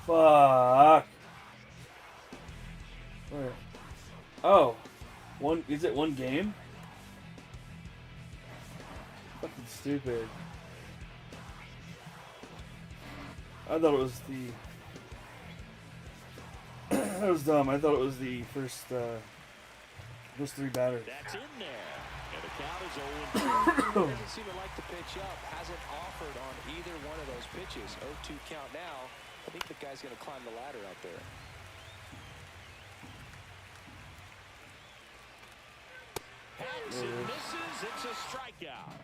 Fuck. Where? Oh. One. Is it one game? Fucking stupid. I thought it was the. That was dumb. I thought it was the first. Those three batters. That's in there. And the count is 0-2. Doesn't seem to like to pitch up. Hasn't offered on either one of those pitches. 0-2 count now. I think the guy's going to climb the ladder out there. Hangs and misses. It's a strikeout.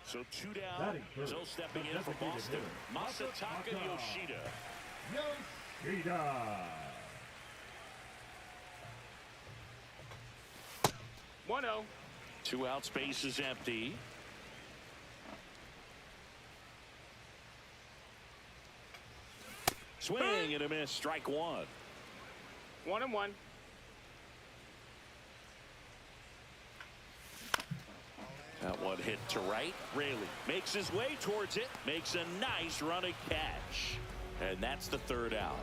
So 2 down. So stepping in for Boston, Masataka Yoshida. Yoshida. 1-0. 2 outs, base is empty. Swing and a miss, strike one. 1-1. That one hit to right. Raley makes his way towards it. Makes a nice running catch. And that's the 3rd out.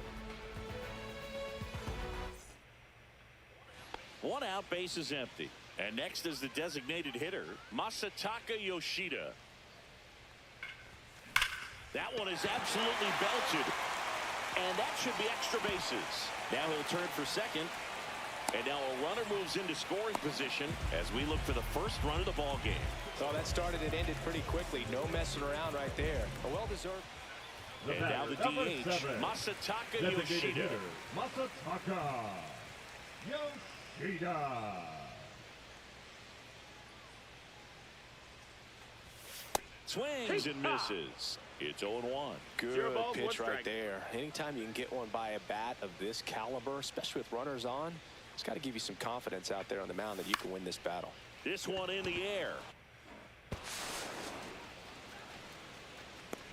1 out, base is empty. And next is the designated hitter, Masataka Yoshida. That one is absolutely belted. And that should be extra bases. Now he'll turn for second. And now a runner moves into scoring position as we look for the first run of the ball game. So that started and ended pretty quickly. No messing around right there. A well-deserved. And now the DH, Masataka Yoshida. Masataka Yoshida. Swings and misses. It's 0-1. Good balls, one pitch right strike. there. Anytime you can get one by a bat of this caliber, especially with runners on, it's got to give you some confidence out there on the mound that you can win this battle. This one in the air.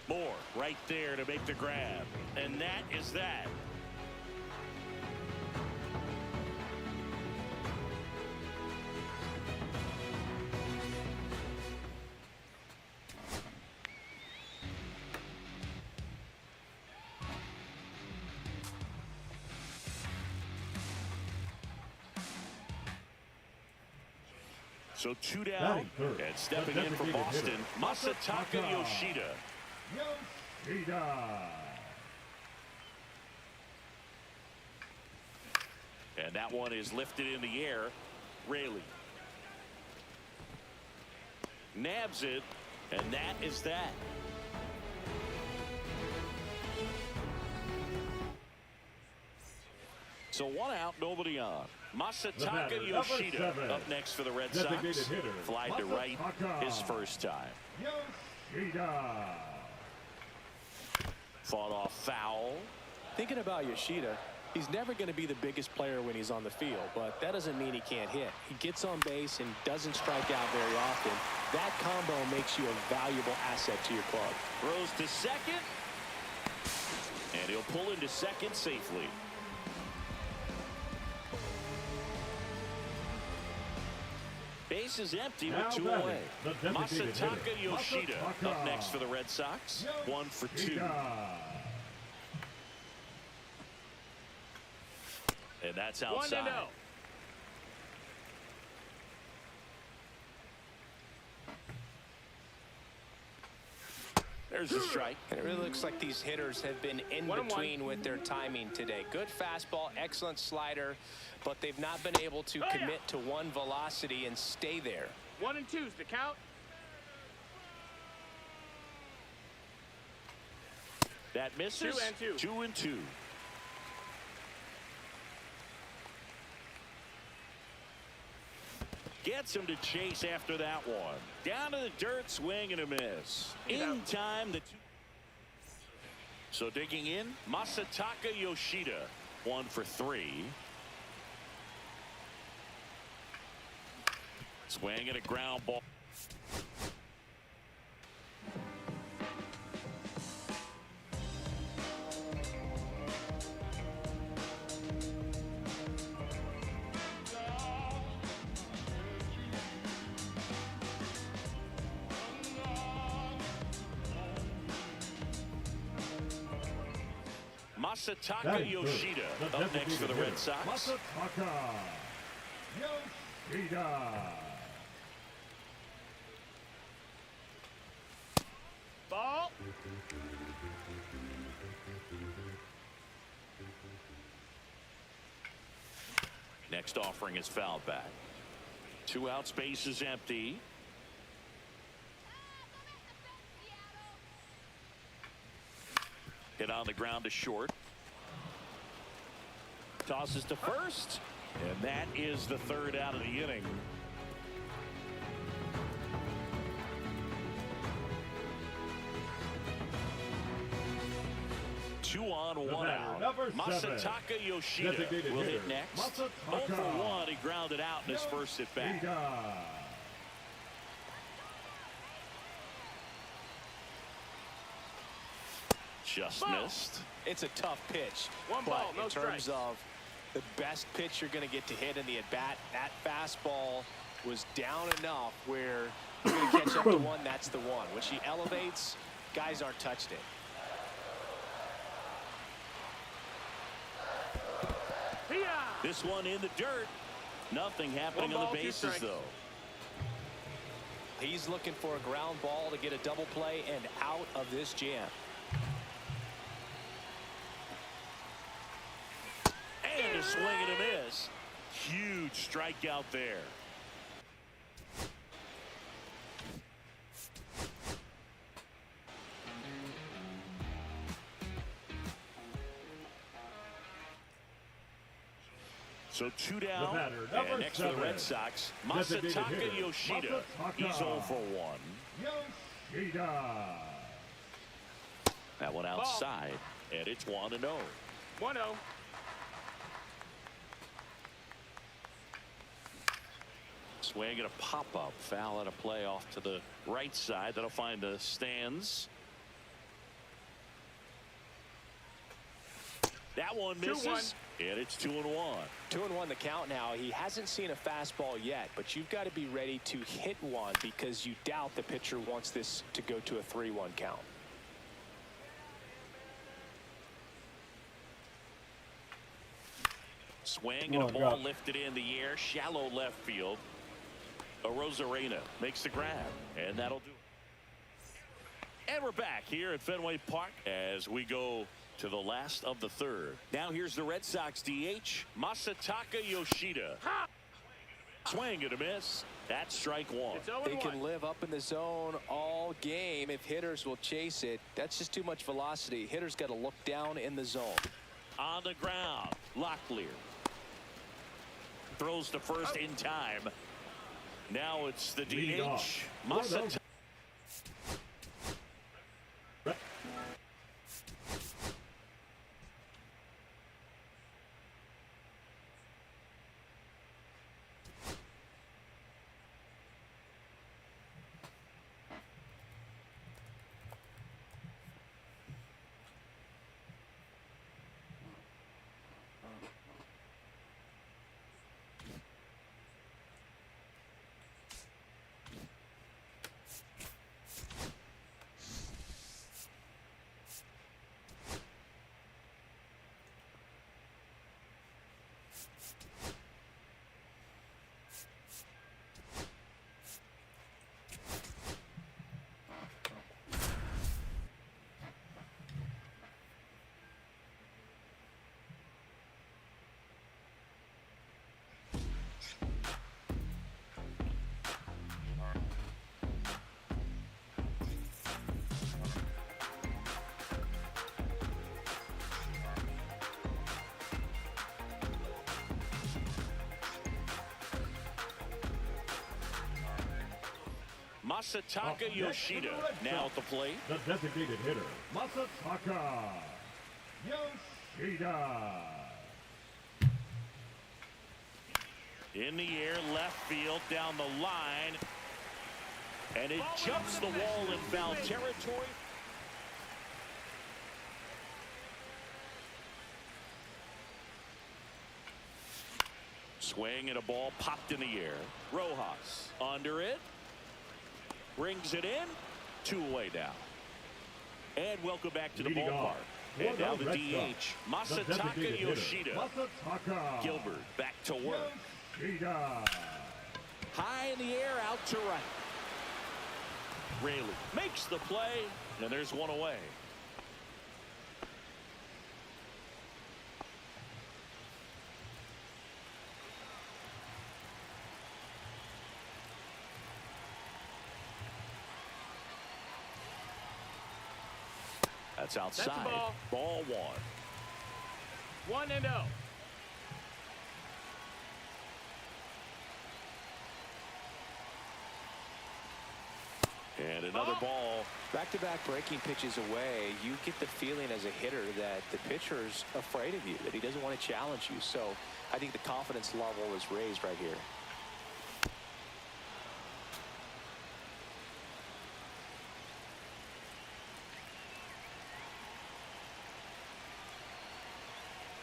Moore right there to make the grab. And that is that. So 2 down, Batting third, and stepping the in for designated Boston, hitter, Masataka Yoshida. Yoshida. And that one is lifted in the air. Raley nabs it, and that is that. So 1 out, nobody on. Masataka Yoshida up next for the Red Sox. hitter, Fly to right Masataka his first time. Yoshida. Fought off foul. Thinking about Yoshida, he's never going to be the biggest player when he's on the field, but that doesn't mean he can't hit. He gets on base and doesn't strike out very often. That combo makes you a valuable asset to your club. Throws to second. And he'll pull into second safely. Base is empty with Now 2 batting, away. the designated Masataka hitter, Yoshida Masataka up next for the Red Sox. 1 for 2. Yoshida. And that's 1-0. outside. There's a strike. And it really looks like these hitters have been in 1-1. between with their timing today. Good fastball, excellent slider, but they've not been able to commit to one velocity and stay there. 1 and 2's the count. That misses. 2 and 2. 2 and 2. Gets him to chase after that one. Down to the dirt, swing and a miss. In time, the two. So digging in, Masataka Yoshida, 1 for 3. Swing and a ground ball. Masataka Batting Yoshida third, the up next for the designated Red Sox. Masataka Yoshida. Ball. Next offering is fouled back. 2 out, space is empty. Hit on the ground to short. Tosses to first. And that is the 3rd out of the inning. Two on, The 1 batter, out. number 7, Masataka Yoshida designated will hit hitter, next. Masataka 0 for 1. He grounded out in his first at bat. Yoshida. Just Ball. missed. It's a tough pitch. One but ball, no in terms strikes. of the best pitch you're going to get to hit in the at-bat, that fastball was down enough where you're going to catch up to one, that's the one. When she elevates, guys aren't touched it. Hiya! This one in the dirt. Nothing happening One on ball, the 2 bases, strikes. though. He's looking for a ground ball to get a double play and out of this jam. And a swing and a miss. Huge strikeout there. So 2 down. batter, number And next for the 7, Red Sox, designated Masataka hitter, Yoshida. Masataka He's 0 for 1. Yoshida. That one outside. And it's 1-0. 1-0. Swing and a pop-up. Foul at a play off to the right side. That'll find the stands. That one misses. 2-1. And it's 2-1. 2-1 the count now. He hasn't seen a fastball yet, but you've got to be ready to hit one because you doubt the pitcher wants this to go to a 3-1 count. Swing and a Oh, ball God. lifted in the air. Shallow left field. Arozarena makes the grab. And that'll do it. And we're back here at Fenway Park as we go to the last of the 3rd. Now here's the Red Sox DH, Masataka Yoshida. Swing and a miss. That's strike 1. It's 0-1. They can live up in the zone all game if hitters will chase it. That's just too much velocity. Hitters got to look down in the zone. On the ground, Locklear throws to first in time. Now it's the Lead DH, off. Masataka. Masataka Up next Yoshida in the red now shop, at the plate. the designated hitter, Masataka Yoshida. In the air, left field, down the line. And it jumps the wall in foul territory. Swing and a ball popped in the air. Rojas under it. Brings it in. 2 away now. And welcome back to the Leading ballpark. off, And now the Red DH, Sox, the Masataka designated hitter, Yoshida. Masataka Gilbert back to work. Yoshida. High in the air, out to right. Raley makes the play, and there's 1 away. That's outside. That's a ball. Ball 1. 1-0. And another ball. Back-to-back breaking pitches away, you get the feeling as a hitter that the pitcher's afraid of you, that he doesn't want to challenge you. So I think the confidence level is raised right here.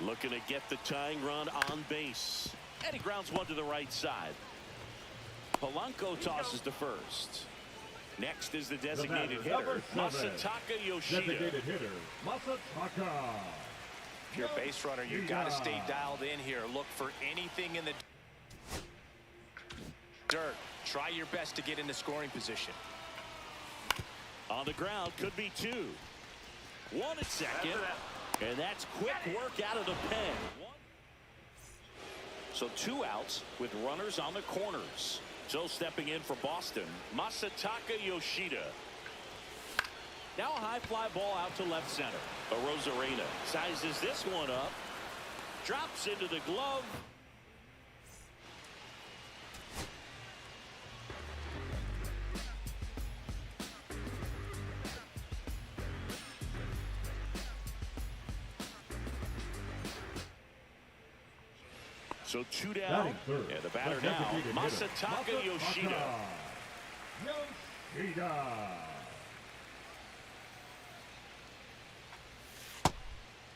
Looking to get the tying run on base. And he grounds 1 to the right side. Polanco tosses to first. Next is the designated hitter, Masataka Yoshida. Designated hitter, Masataka. If you're a base runner, you've got to stay dialed in here. Look for anything in the dirt. Try your best to get into scoring position. On the ground, could be 2. 1 at second. And that's quick work out of the pen. So 2 outs with runners on the corners. So stepping in for Boston, Masataka Yoshida. Now a high fly ball out to left center. Arozarena sizes this one up. Drops into the glove. So 2 down, and the batter now, Masataka Yoshida. Yoshida.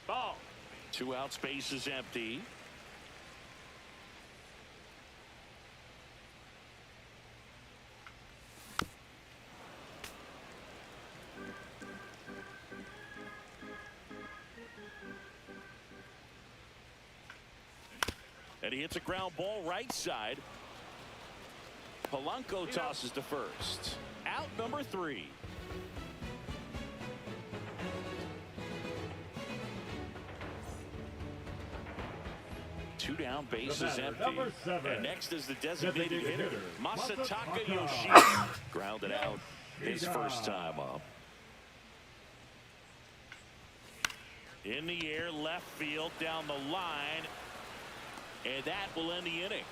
Ball. 2 out, space is empty. And he hits a ground ball right side. Polanco tosses to first. Out number 3. Two down, base is empty. And next is the designated hitter, Masataka Yoshida. Grounded out his first time up. In the air, left field, down the line. And that will end the inning.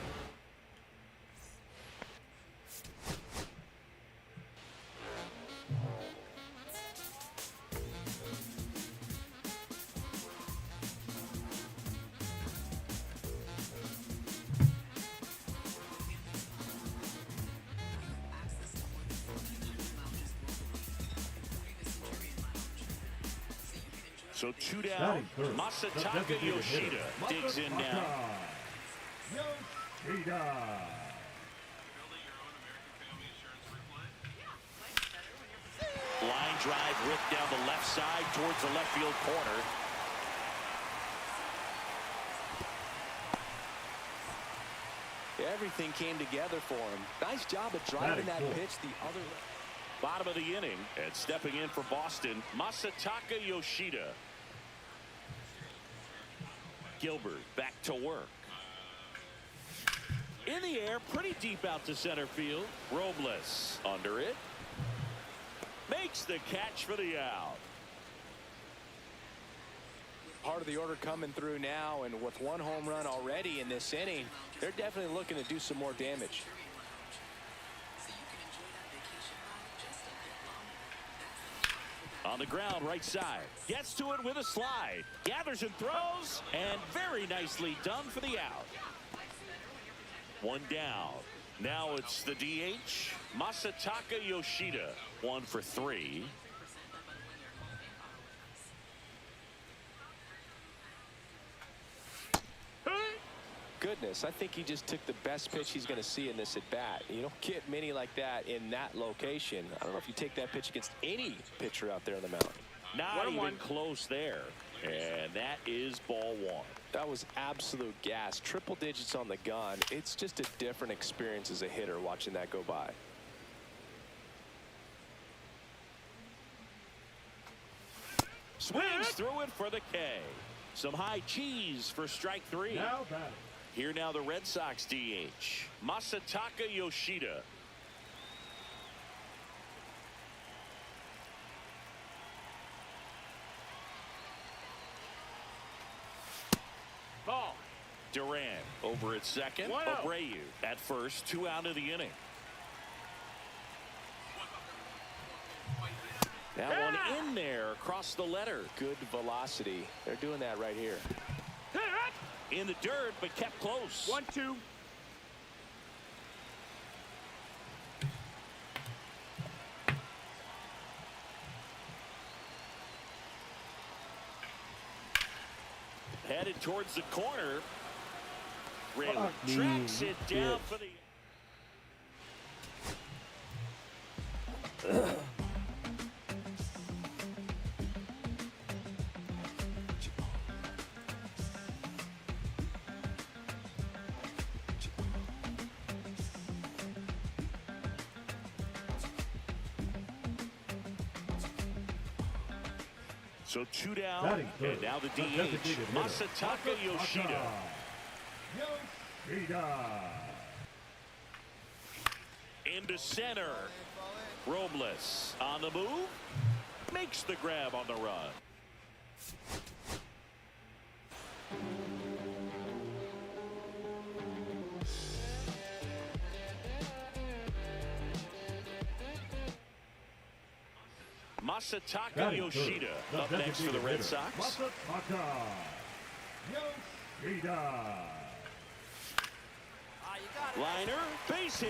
So 2 down, Masataka Yoshida digs in now. Yoshida. Line drive ripped down the left side towards the left field corner. Everything came together for him. Nice job of driving that pitch the other way. Bottom of the inning, and stepping in for Boston, Masataka Yoshida. Gilbert back to work. In the air, pretty deep out to center field. Robles under it. Makes the catch for the out. Part of the order coming through now, and with 1 home run already in this inning, they're definitely looking to do some more damage. On the ground, right side. Gets to it with a slide. Gathers and throws. And very nicely done for the out. One down. Now it's the DH, Masataka Yoshida. 1 for 3. Goodness, I think he just took the best pitch he's going to see in this at bat. You don't get many like that in that location. I don't know if you take that pitch against any pitcher out there on the mound. Not even close there. And that is ball 1. That was absolute gas. Triple digits on the gun. It's just a different experience as a hitter watching that go by. Swings through it for the K. Some high cheese for strike 3. Now batting. Here now the Red Sox DH, Masataka Yoshida. Ball. Duran over at second. 1-0. Abreu at first. 2 out of the inning. That one in there across the letter. Good velocity. They're doing that right here. In the dirt, but kept close. 1-2. Headed towards the corner. Raylan tracks it down for the. So 2 down, Batting third, and now the the DH, designated hitter, Masataka Yoshida. Yoshida. Into center. Robles on the move. Makes the grab on the run. Masataka Batting Yoshida third, up next for the Red hitter, Sox. Masataka Yoshida. Liner, base hit.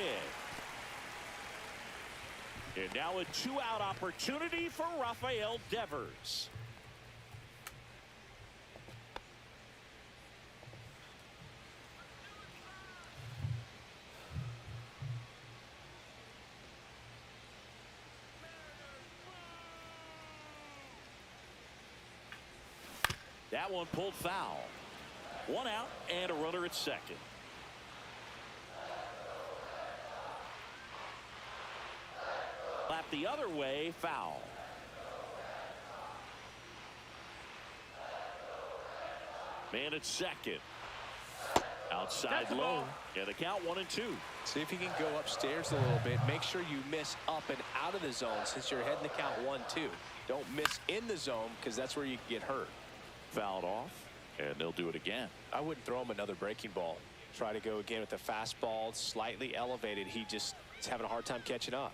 And now a 2-out opportunity for Rafael Devers. That one pulled foul. 1 out and a runner at second. Lap the other way, foul. Man at second. Outside low. And the count 1-2. See if you can go upstairs a little bit. Make sure you miss up and out of the zone since you're heading the count 1-2. Don't miss in the zone because that's where you can get hurt. Fouled off, and they'll do it again. I wouldn't throw him another breaking ball. Try to go again with the fastball, slightly elevated. He just is having a hard time catching up.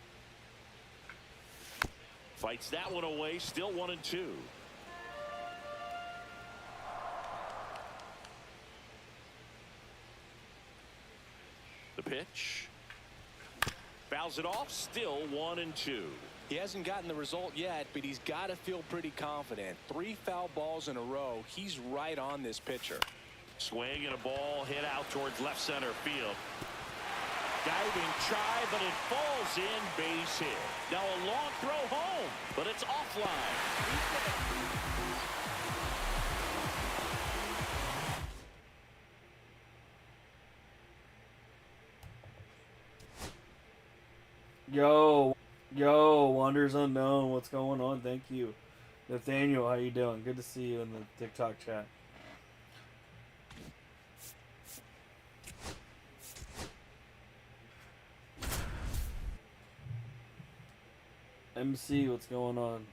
Fights that one away, still 1-2. The pitch. Fouls it off, still 1-2. He hasn't gotten the result yet, but he's got to feel pretty confident. 3 foul balls in a row. He's right on this pitcher. Swing and a ball hit out towards left center field. Diving try, but it falls in, base hit. Now a long throw home, but it's offline. Yo, Wonders Unknown, what's going on? Thank you. Nathaniel, how you doing? Good to see you in the TikTok chat. MC, what's going on?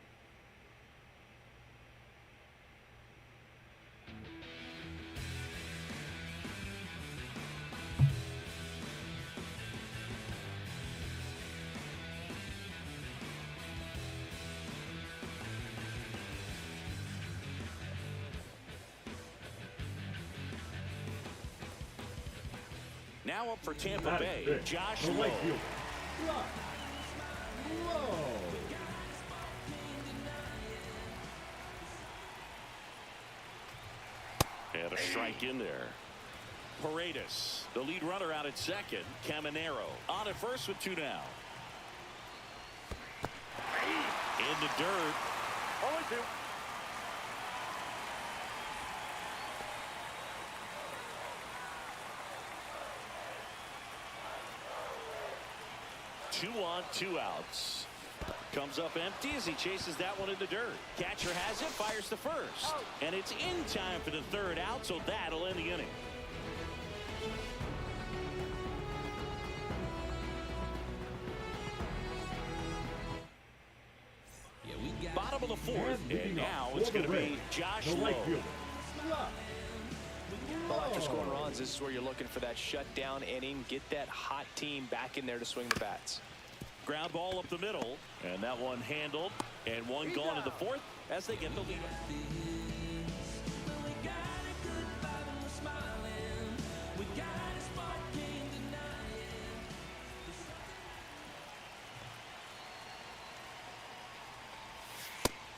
Now up for Tampa Batting Bay, fifth, Josh the Lowe. right fielder, Josh Lowe. And a strike in there. Paredes, the lead runner out at second. Caminero on at first with 2 down. In the dirt. Only 2. Two on, 2 outs. Comes up empty as he chases that one in the dirt. Catcher has it, fires to first. And it's in time for the 3rd out, so that'll end the inning. Bottom of the 4th, and now it's going to be Josh The Lowe. right fielder, Josh Well, after Lowe. scoring runs, this is where you're looking for that shutdown inning. Get that hot team back in there to swing the bats. Ground ball up the middle, and that one handled, and one gone in the 4th as they get the lead.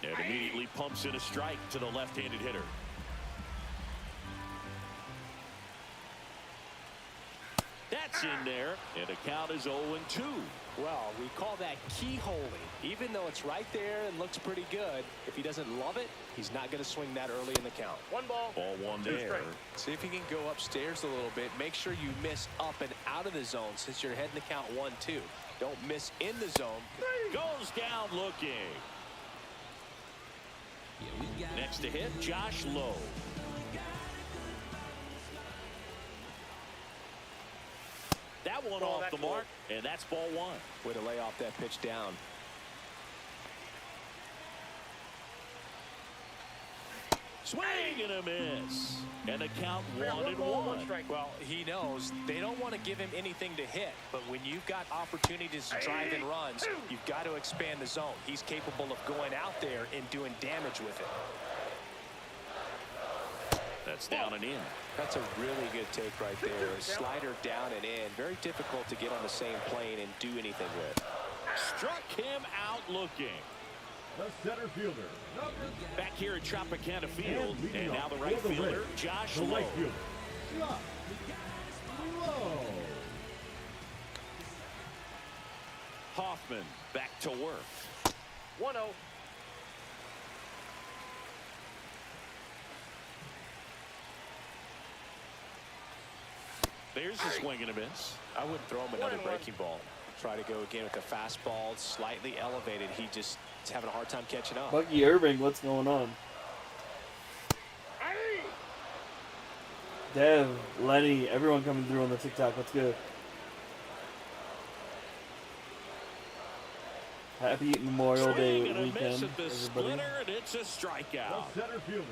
And immediately pumps in a strike to the left-handed hitter. That's in there, and the count is 0-2. Well, we call that keyholing. Even though it's right there and looks pretty good, if he doesn't love it, he's not going to swing that early in the count. 1 ball. Ball 1 2 there. straight. See if he can go upstairs a little bit. Make sure you miss up and out of the zone since you're heading the count 1-2. Don't miss in the zone. Goes down looking. Next to hit, Josh Lowe. That one Ball, off that's the mark, and that's ball 1. Way to lay off that pitch down. Swing and a miss. And the count We got 1 ball, 1 1-1. strike. Well, he knows they don't want to give him anything to hit, but when you've got opportunities to drive in runs, you've got to expand the zone. He's capable of going out there and doing damage with it. That's down and in. That's a really good take right there. A slider down and in. Very difficult to get on the same plane and do anything with. Struck him out looking. The center fielder, number Back here at Tropicana Field, and leading and now off the right for the fielder, Reds, Josh the Lowe. right fielder, Josh Lowe. Hoffman back to work. 1-0. There's the swing and a miss. I wouldn't throw him another 1-1. breaking ball. Try to go again with the fastball, slightly elevated. He just is having a hard time catching up. Bucky Irving, what's going on? Dev, Lenny, everyone coming through on the TikTok. What's good? Happy Memorial Day Swing and a miss weekend, at the everybody. splitter, and it's a strikeout. The center fielder,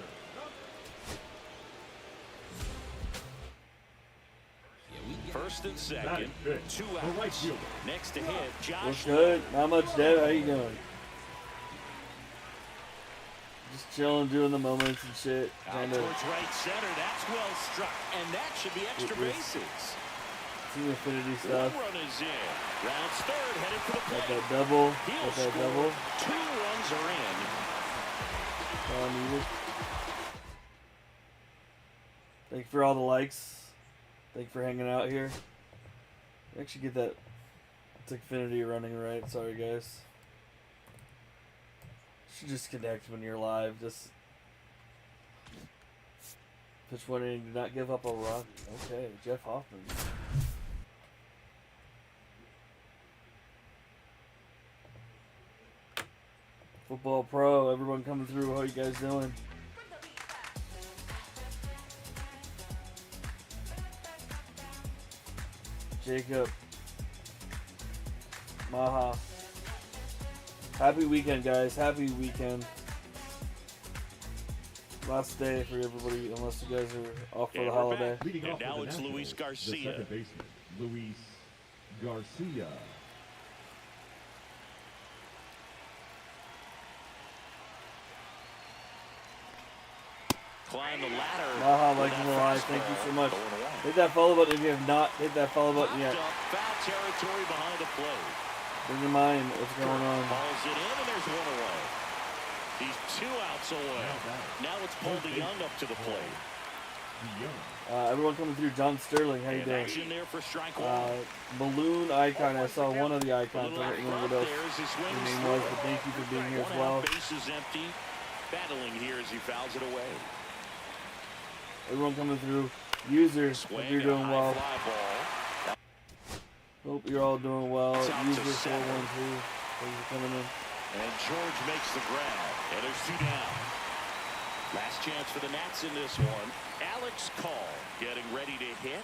First and second, batting fifth, 2 the right outs. fielder, Next to hit, What's Josh good? Not much, Dev. How you doing? Just chilling, doing the moments and shit. out Trying to towards right center. That's well struck, and that should be extra It was- bases. see Affinity One stuff. run is in. Rounds third, headed for the Got plate. that double. He'll Got that score. double. 2 runs are in. All needed. Thank you for all the likes. Thank you for hanging out here. Actually get that Xfinity running right. Sorry guys. Should just connect when you're live. Just pitch one inning, do not give up a run. Okay, Jeff Hoffman. Football Pro, everyone coming through. How you guys doing? Jacob. Maha. Happy weekend, guys. Happy weekend. Last day for everybody, unless you guys are off for And the we're holiday. back. leading And off now for the it's Nationals, Luis the Garcia. second baseman, Luis Garcia. Climb the ladder. Maha, with like that the line. Thank you fastball. so much. 0-1. Hit that follow button if you have not hit that follow button yet. Popped up, foul territory behind the play. Bring in mind what's going on. Hauls it in, and there's one away. He's 2 outs away. Now it's Paul DeYoung up to the plate. Everyone coming through. John Sterling, how you And doing? action there for strike one. Balloon icon. I saw one of the icons. I don't remember what else There's his your swing name was, but thank you for being here as One well. out, base is empty. Battling here as he fouls it away. Everyone coming through. User, hope Swing you're and a doing high well. fly ball. Hope you're all doing well. It's out to User center. 412. Thanks for coming in. And George makes the grab. And there's 2 down. Last chance for the Nats in this one. Alex Call getting ready to hit.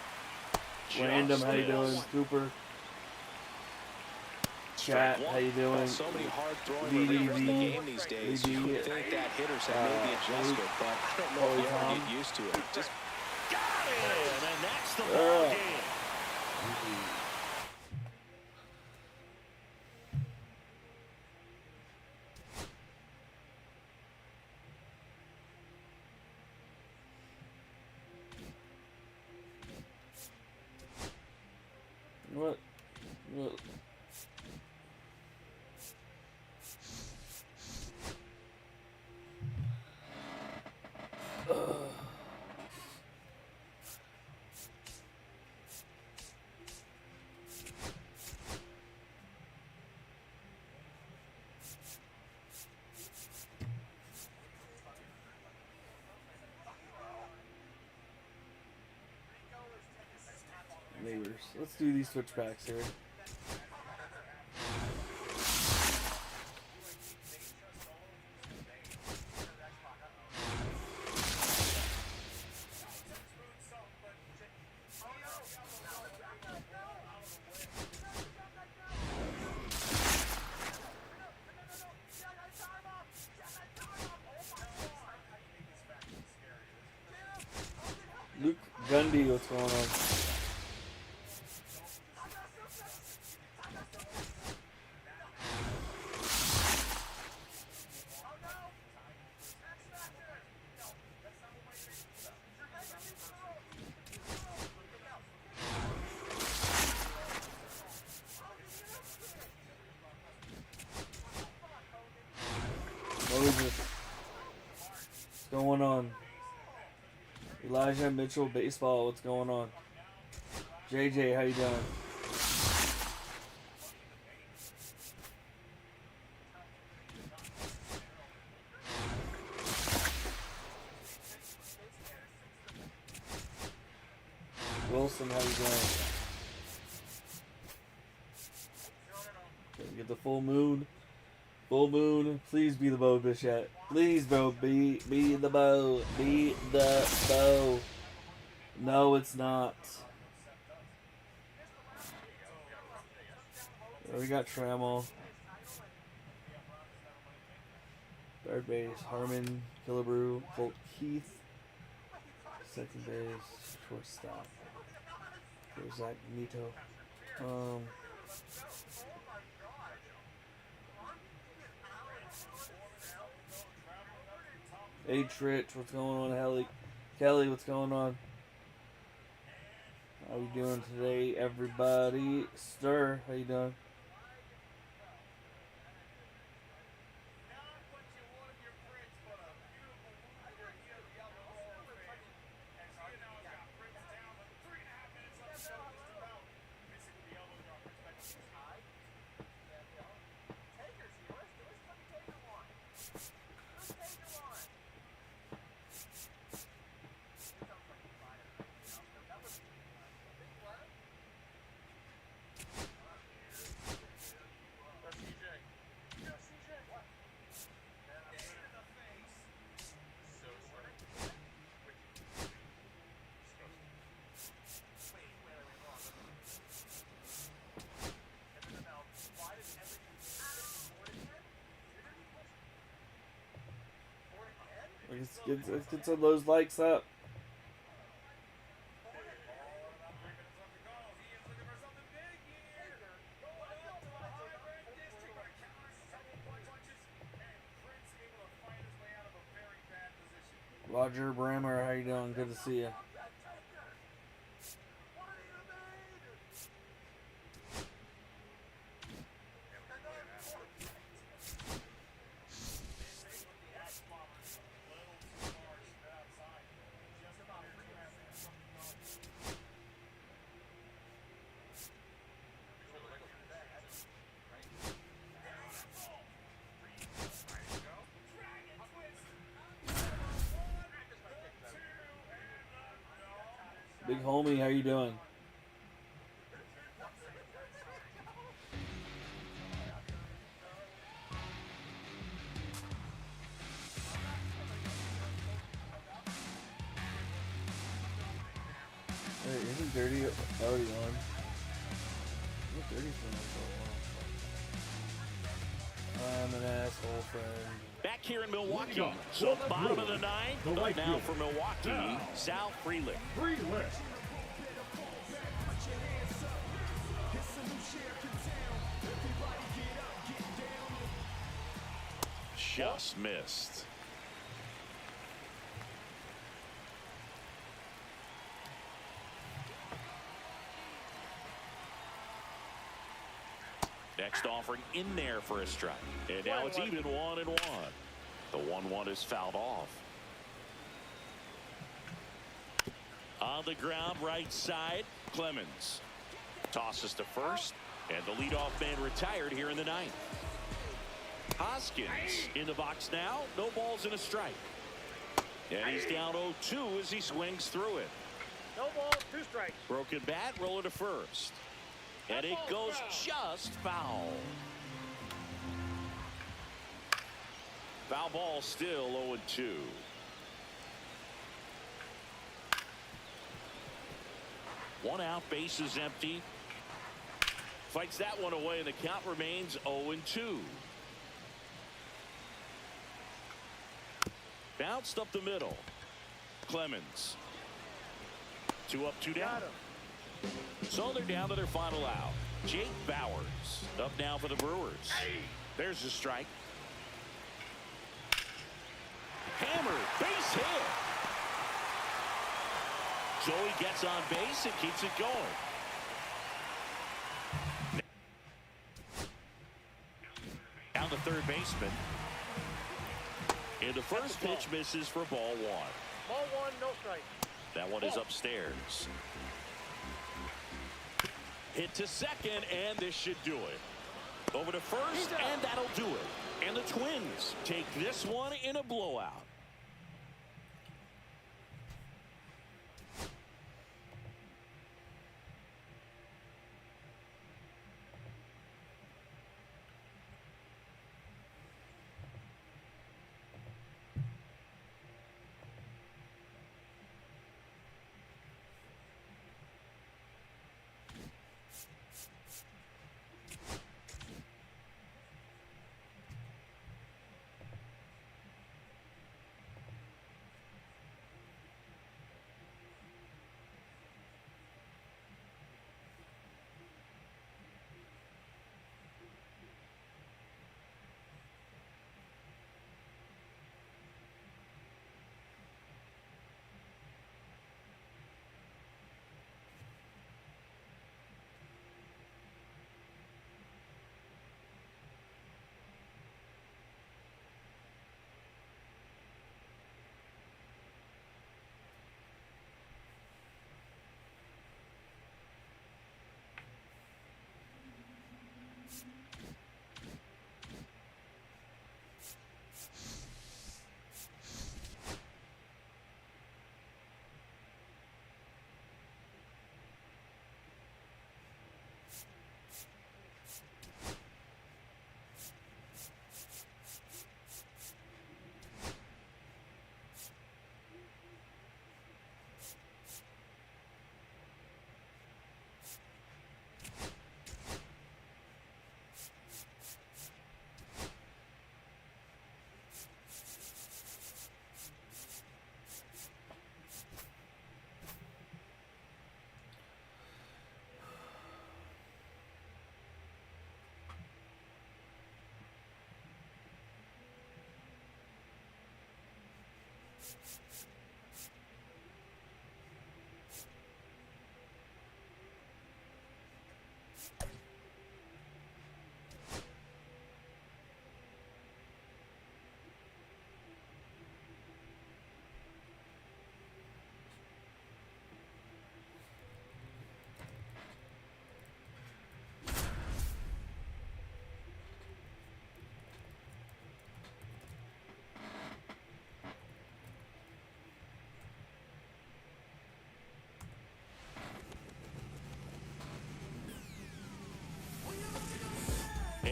Random, Just how you doing? missed. Cooper. Strike Chat, one. how you doing? Well, so many hard throwing VDV, relievers in the game these days. You would think that hitters have made the adjustment, but I don't know if you ever get used to it. Just Got him, and that's the ball game. What? Neighbors. Let's do these switchbacks here. Luke Gundy, what's going on? Moses. What's going on? Elijah Mitchell baseball, what's going on? JJ, how you doing? Wilson, how you doing? Get the full moon. Full moon, please be the bow, Bichette. Please, bro, be the bow. Be the bow. No, it's not. We got Trammell. Third base, Harmon, Killebrew, Colt Keith. Second base, shortstop. There's Zach Nito. Hey Trich, what's going on? Kelly, what's going on? How you doing today, everybody? Stir, how you doing? Let's get some of those likes up. Roger Brammer, how you doing? Good to see you. Big homie, how you doing? Hey, isn't Dirty already on? What Dirty from I'm an asshole friend. Back here in Milwaukee. So bottom of the ninth. Up now for Milwaukee, Sal Frelick. Frelick. Just missed. Next offering in there for a strike. And now it's even 1-1. The 1-1 is fouled off. On the ground, right side, Clemens. Tosses to first, and the leadoff man retired here in the ninth. Hoskins in the box now. No balls and a strike. And he's down 0-2 as he swings through it. No balls, 2 strikes. Broken bat, roller to first. And it goes just foul. Foul ball still 0-2. One out, base is empty. Fights that one away, and the count remains 0-2. Bounced up the middle. Clemens. 2 up, 2 down. So they're down to their final out. Jake Bauers up now for the Brewers. There's the strike. Hammered, base hit. Joey gets on base and keeps it going. Down the third baseman. And the first pitch misses for ball 1. Ball 1, no strike. That one is upstairs. Hit to second, and this should do it. Over to first, and that'll do it. And the Twins take this one in a blowout.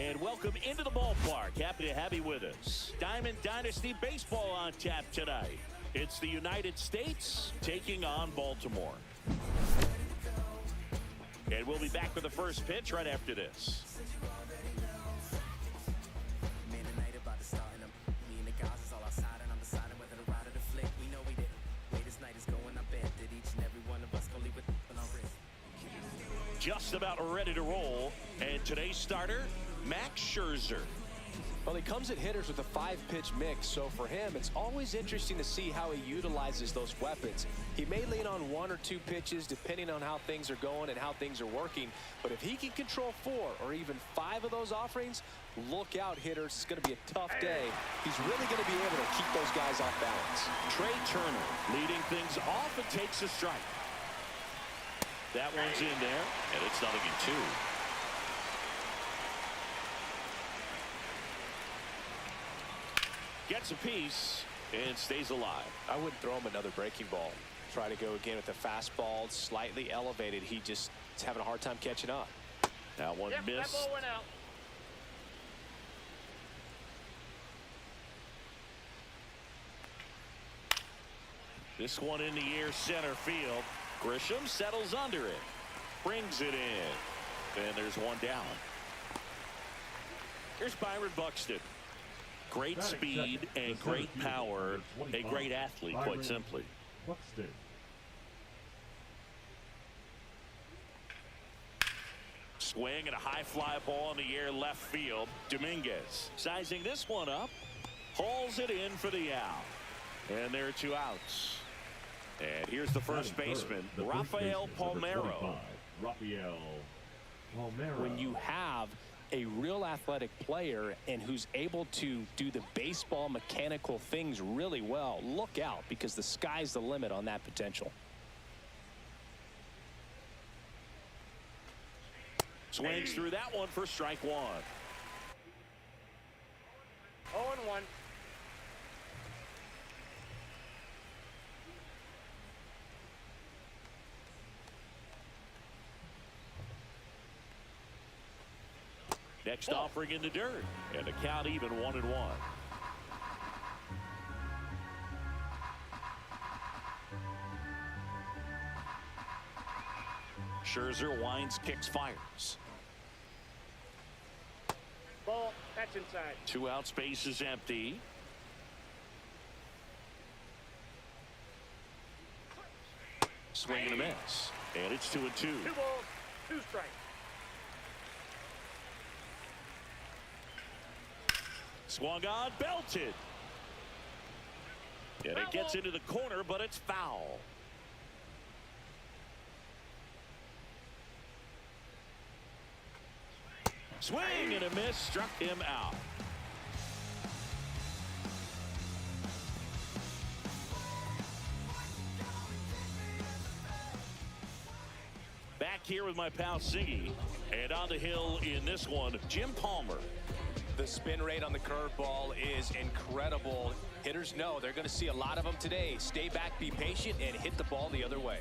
And welcome into the ballpark. Happy to have you with us. Diamond Dynasty Baseball on tap tonight. It's the United States taking on Baltimore. And we'll be back with the first pitch right after this. Just about ready to roll. And today's starter, Max Scherzer. Well, he comes at hitters with a 5-pitch mix, so for him, it's always interesting to see how he utilizes those weapons. He may lean on 1 or 2 pitches depending on how things are going and how things are working, but if he can control 4 or even 5 of those offerings, look out, hitters. It's going to be a tough day. He's really going to be able to keep those guys off balance. Trey Turner leading things off and takes a strike. That one's in there, and it's 0-2. Gets a piece and stays alive. I wouldn't throw him another breaking ball. Try to go again with the fastball, slightly elevated. He just is having a hard time catching up. That one missed. That ball went out. This one in the air, center field. Grisham settles under it. Brings it in. And there's one down. Here's Byron Buxton. Great speed and great power. A great athlete, quite simply. Buxton. Swing and a high fly ball in the air left field. Dominguez sizing this one up. Hauls it in for the out. And there are 2 outs. And here's the first baseman, Rafael Palmeiro. Rafael Palmeiro. When you have a real athletic player and who's able to do the baseball mechanical things really well, look out, because the sky's the limit on that potential. Swings through that one for strike 1. 0-1. Next offering in the dirt, and the count even 1-1. Scherzer winds, kicks, fires. Ball, that's inside. 2 out, space is empty. Swing and a miss, and it's 2-2. 2 balls, 2 strikes. Swung on, belted. And it gets into the corner, but it's foul. Swing and a miss, struck him out. Back here with my pal Siggy, and on the hill in this one, Jim Palmer. The spin rate on the curveball is incredible. Hitters know they're going to see a lot of them today. Stay back, be patient, and hit the ball the other way.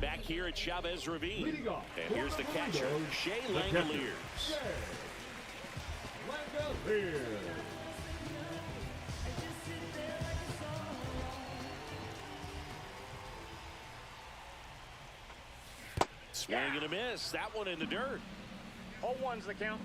Back here at Chavez Ravine. And here's the catcher, Shea Langoliers. Langoliers. Swing and a miss. That one in the dirt. 0-1's the count.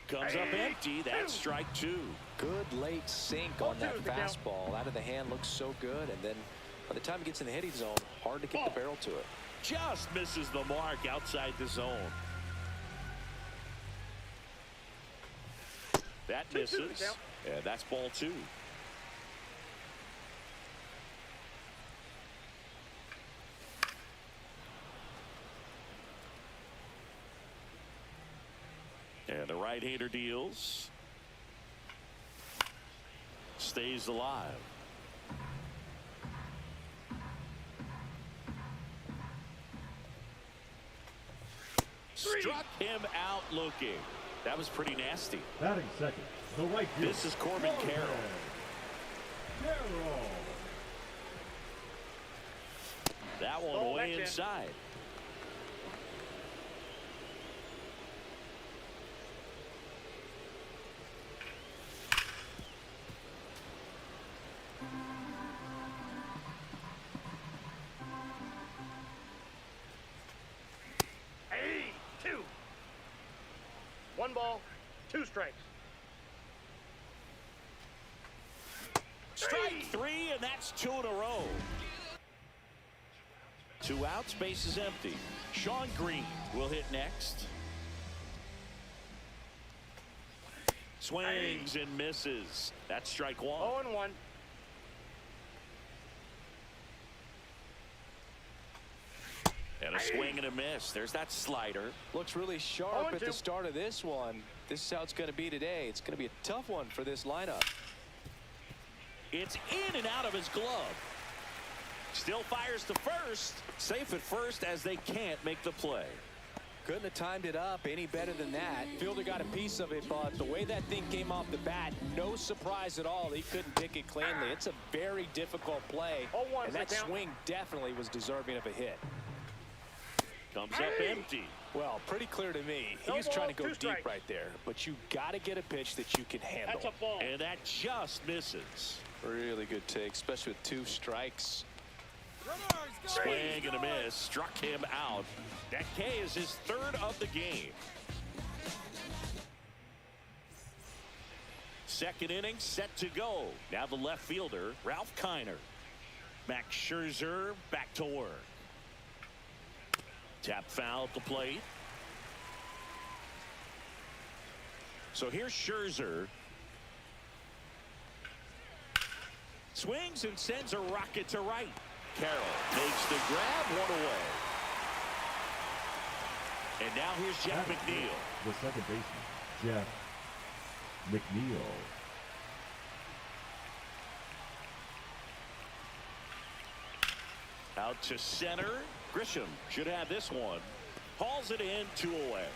Comes up empty. That's strike 2. Good late sink on that fastball. Out of the hand, looks so good. And then by the time it gets in the hitting zone, hard to get the barrel to it. Just misses the mark outside the zone. That misses. And that's ball 2. And the right-hander deals. Stays alive. Struck him out looking. That was pretty nasty. Batting second, The right field. This is Corbin Carroll. Carroll. That one Oh, way that's it. inside. Hey, 2. 1 ball, 2 strikes. Strike 3, and that's 2 in a row. 2 outs, base is empty. Sean Green will hit next. Swings and misses. That's strike 1. 0-1. And a swing and a miss. There's that slider. Looks really sharp at the 0-2. start of this one. This is how it's going to be today. It's going to be a tough one for this lineup. It's in and out of his glove. Still fires to first. Safe at first as they can't make the play. Couldn't have timed it up any better than that. Fielder got a piece of it, but the way that thing came off the bat, no surprise at all. He couldn't pick it cleanly. It's a very difficult play, 0-1 and that the count. swing definitely was deserving of a hit. Comes up empty. Well, pretty clear to me. He No was trying to ball, go 2 deep strikes. right there, but you got to get a pitch that you can handle. That's a ball. And that just misses. Really good take, especially with 2 strikes. Swing and a miss. Struck him out. That K is his 3rd of the game. 2nd inning set to go. Now the left fielder, Ralph Kiner. Max Scherzer back to work. Tap foul at the plate. So here's Scherzer. Swings and sends a rocket to right. Carroll makes the grab, 1 away. And now here's Jeff McNeil. The second baseman, Jeff McNeil. Out to center. Grisham should have this one. Hauls it in, 2 away.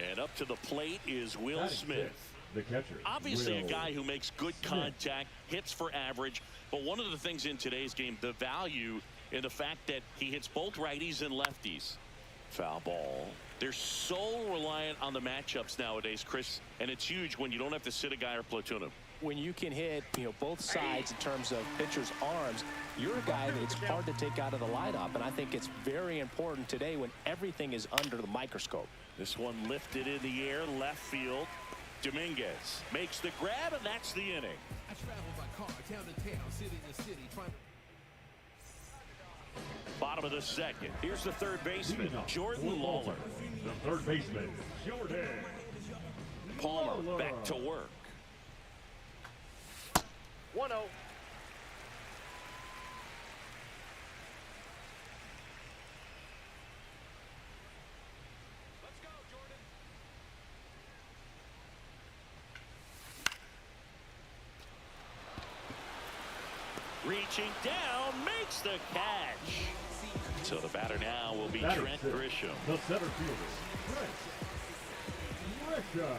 And up to the plate is Will Batting Smith. sixth, the catcher. Obviously Will a guy who makes good contact, hits for average, but one of the things in today's game, the value in the fact that he hits both righties and lefties. Foul ball. They're so reliant on the matchups nowadays, Chris, and it's huge when you don't have to sit a guy or platoon him. When you can hit, both sides in terms of pitchers' arms, you're a guy that it's hard to take out of the lineup, and I think it's very important today when everything is under the microscope. This one lifted in the air, left field. Dominguez makes the grab, and that's the inning. I travel by car, town to town, city to city, trying to... Bottom of the 2nd. Here's the 3rd baseman, Leading off Jordan for Lawler. The 3rd baseman, Jordan Palmer Lawler. back to work. 1-0. Reaching down, makes the catch. So the batter now will be Batting Trent sixth, Grisham. The center fielder, Trent Grisham.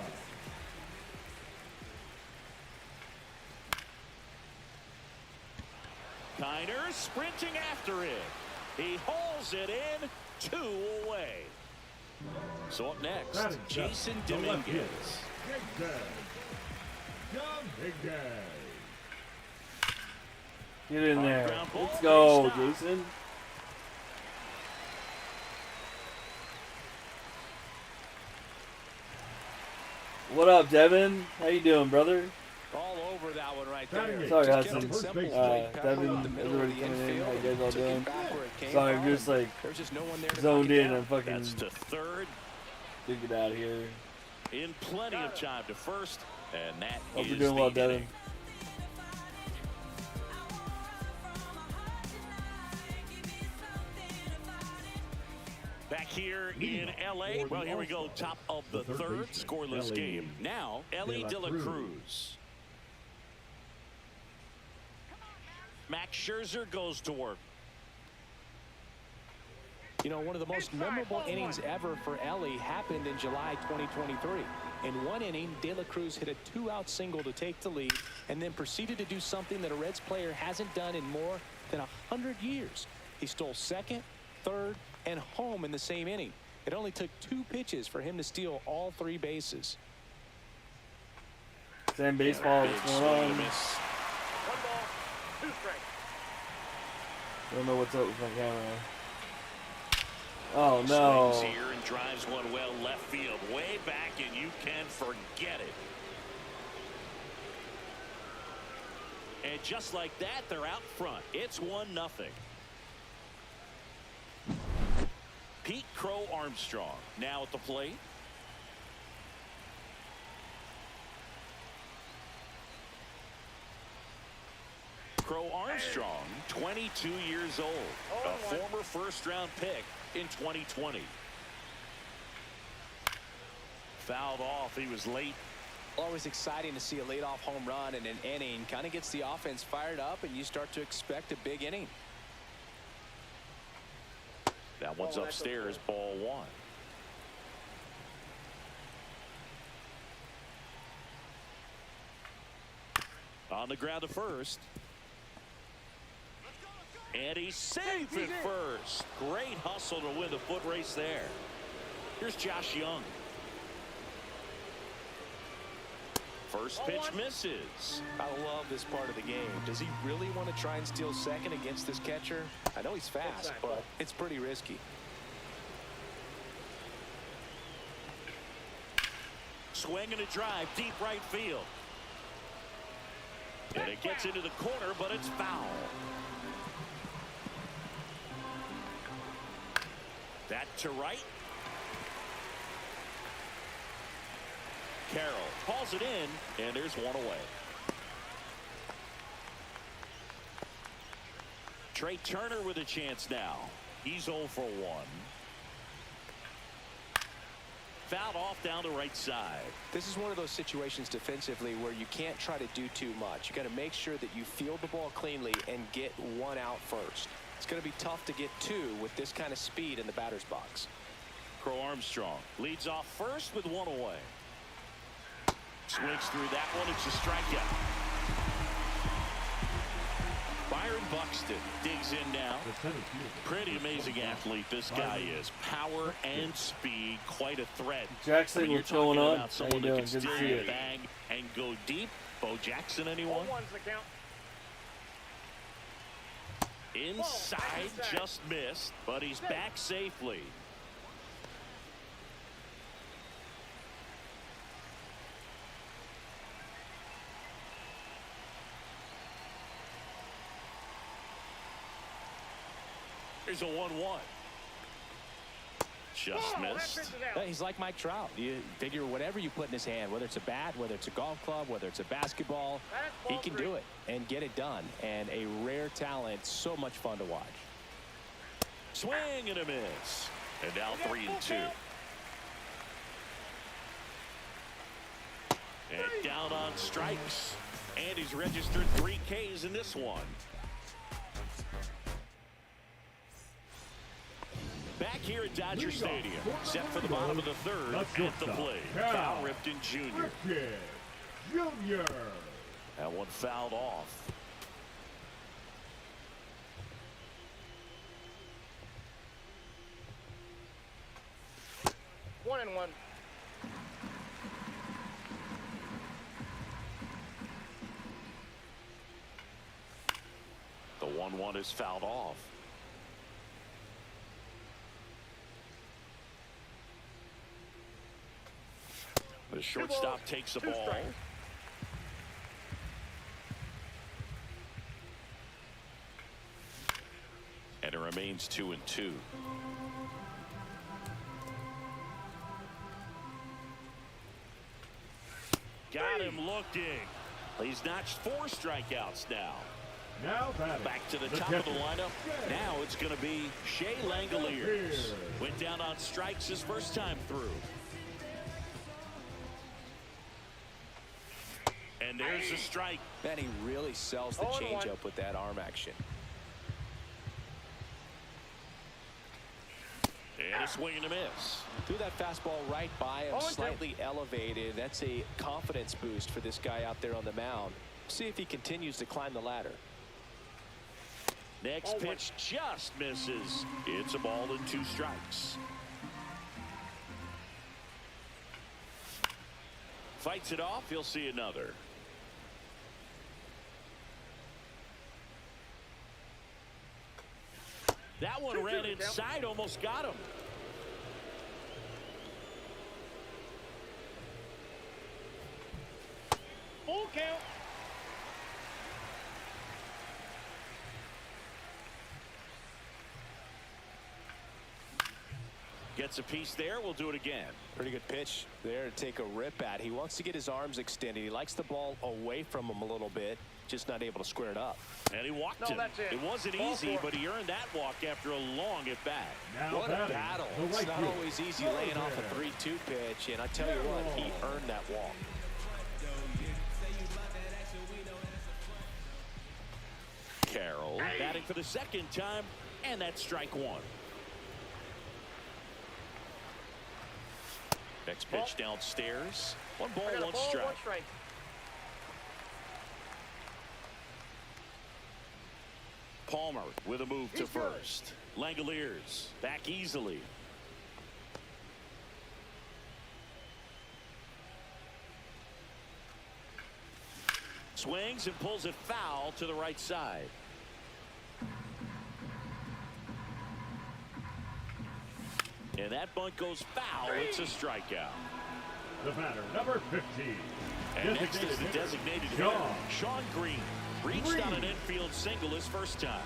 Kiner sprinting after it. He hauls it in, 2 away. So up next, Batting Jason seventh, the left Dominguez. fielder, Dominguez. Get in there. Ground ball, Let's go, base stop. Jason. What up, Devin? How you doing, brother? All over that one right Batting there. eighth, Sorry, Just Hudson. kept it simple, Devin, straight power Devin, up the middle of everybody the coming in. infield, How you guys all took it doing? back where it came Sorry, I'm from, just like there's just no one there to zoned knock it in. down. I'm fucking That's to 3rd. to get out of here. In plenty of time to 1st, and that Hope is you're doing the well, Devin. inning. Back here in L.A. Well, here we go. Top of the The third 3rd, baseman, scoreless Ellie game. Now, Ellie De La De La Cruz. Max Scherzer goes to work. One of the most memorable innings ever for Ellie happened in July 2023. In one inning, De La Cruz hit a 2-out single to take the lead and then proceeded to do something that a Reds player hasn't done in more than 100 years. He stole second, third, and home in the same inning. It only took 2 pitches for him to steal all 3 bases. Same baseball. Big What's swing going and a on? miss. 1 ball, 2 strikes. Don't know what's up with my camera. Oh no. Swings here and drives one well left field, way back, and you can forget it. And just like that, they're out front. It's 1-0. Pete Crow Armstrong now at the plate. Crow Armstrong, 22 years old, a former first-round pick in 2020. Fouled off. He was late. Always exciting to see a leadoff home run in an inning. Kind of gets the offense fired up, and you start to expect a big inning. That one's upstairs, ball 1. On the ground to first. And he's safe at first. Great hustle to win the foot race there. Here's Josh Young. First pitch misses. I love this part of the game. Does he really want to try and steal second against this catcher? I know he's fast, but it's pretty risky. Swing and a drive, deep right field. And it gets into the corner, but it's foul. That to right. Carroll hauls it in, and there's one away. Trey Turner with a chance now. He's 0 for 1. Fouled off down the right side. This is one of those situations defensively where you can't try to do too much. You got to make sure that you field the ball cleanly and get 1 out first. It's going to be tough to get 2 with this kind of speed in the batter's box. Crow Armstrong leads off first with 1 away. Swings through that one. It's a strikeout. Byron Buxton digs in now. The center fielder. Pretty amazing athlete this guy is. Power and speed, quite a threat. Jackson, When you're what's going talking on? about How you someone doing? that can Good to steal see the you. bag and go deep. Bo Jackson, anyone? 1-1's the count. Inside, just missed, but he's back safely. Here's a 1-1. Just missed. He's like Mike Trout. You figure whatever you put in his hand, whether it's a bat, whether it's a golf club, whether it's a basketball, he can do it and get it done. And a rare talent, so much fun to watch. Swing and a miss. And now 3-2. And down on strikes. And he's registered 3 Ks in this one. Back here at Dodger Stadium, set for the bottom of the third at the plate. Cal Ripken Jr. Jr. That one fouled off. One and one. The 1-1 is fouled off. The shortstop takes the ball. And it remains 2-2. Got him looking. He's notched 4 strikeouts now. Now batting. Back to the top of the lineup. Now it's going to be Shea Langoliers. Went down on strikes his first time through. And there's a strike. Man, he really sells the changeup with that arm action. And a swing and a miss. Threw that fastball right by him, 0-2. slightly elevated. That's a confidence boost for this guy out there on the mound. See if he continues to climb the ladder. Next pitch just misses. It's a ball and 2 strikes. Fights it off. He'll see another. That one ran inside, almost got him. Full count. Gets a piece there. We'll do it again. Pretty good pitch there to take a rip at. He wants to get his arms extended. He likes the ball away from him a little bit, just not able to square it up. And he walked No, him. that's it. It wasn't Ball easy, 4. but he earned that walk after a long at bat. Now What a batting, battle. the It's right not field. always easy laying off a 3-2 pitch, and I tell you what, he earned that walk. Carroll batting for the second time, and that's strike 1. Next pitch downstairs. 1 ball, I got a 1 ball, strike. 1 strike. Palmer with a move to He's good. first. Langoliers back easily. Swings and pulls it foul to the right side. And that bunt goes foul. It's a strikeout. The batter, number 15. And next is the designated hitter, Shawn. Shawn Green. Reached on an infield single his first time.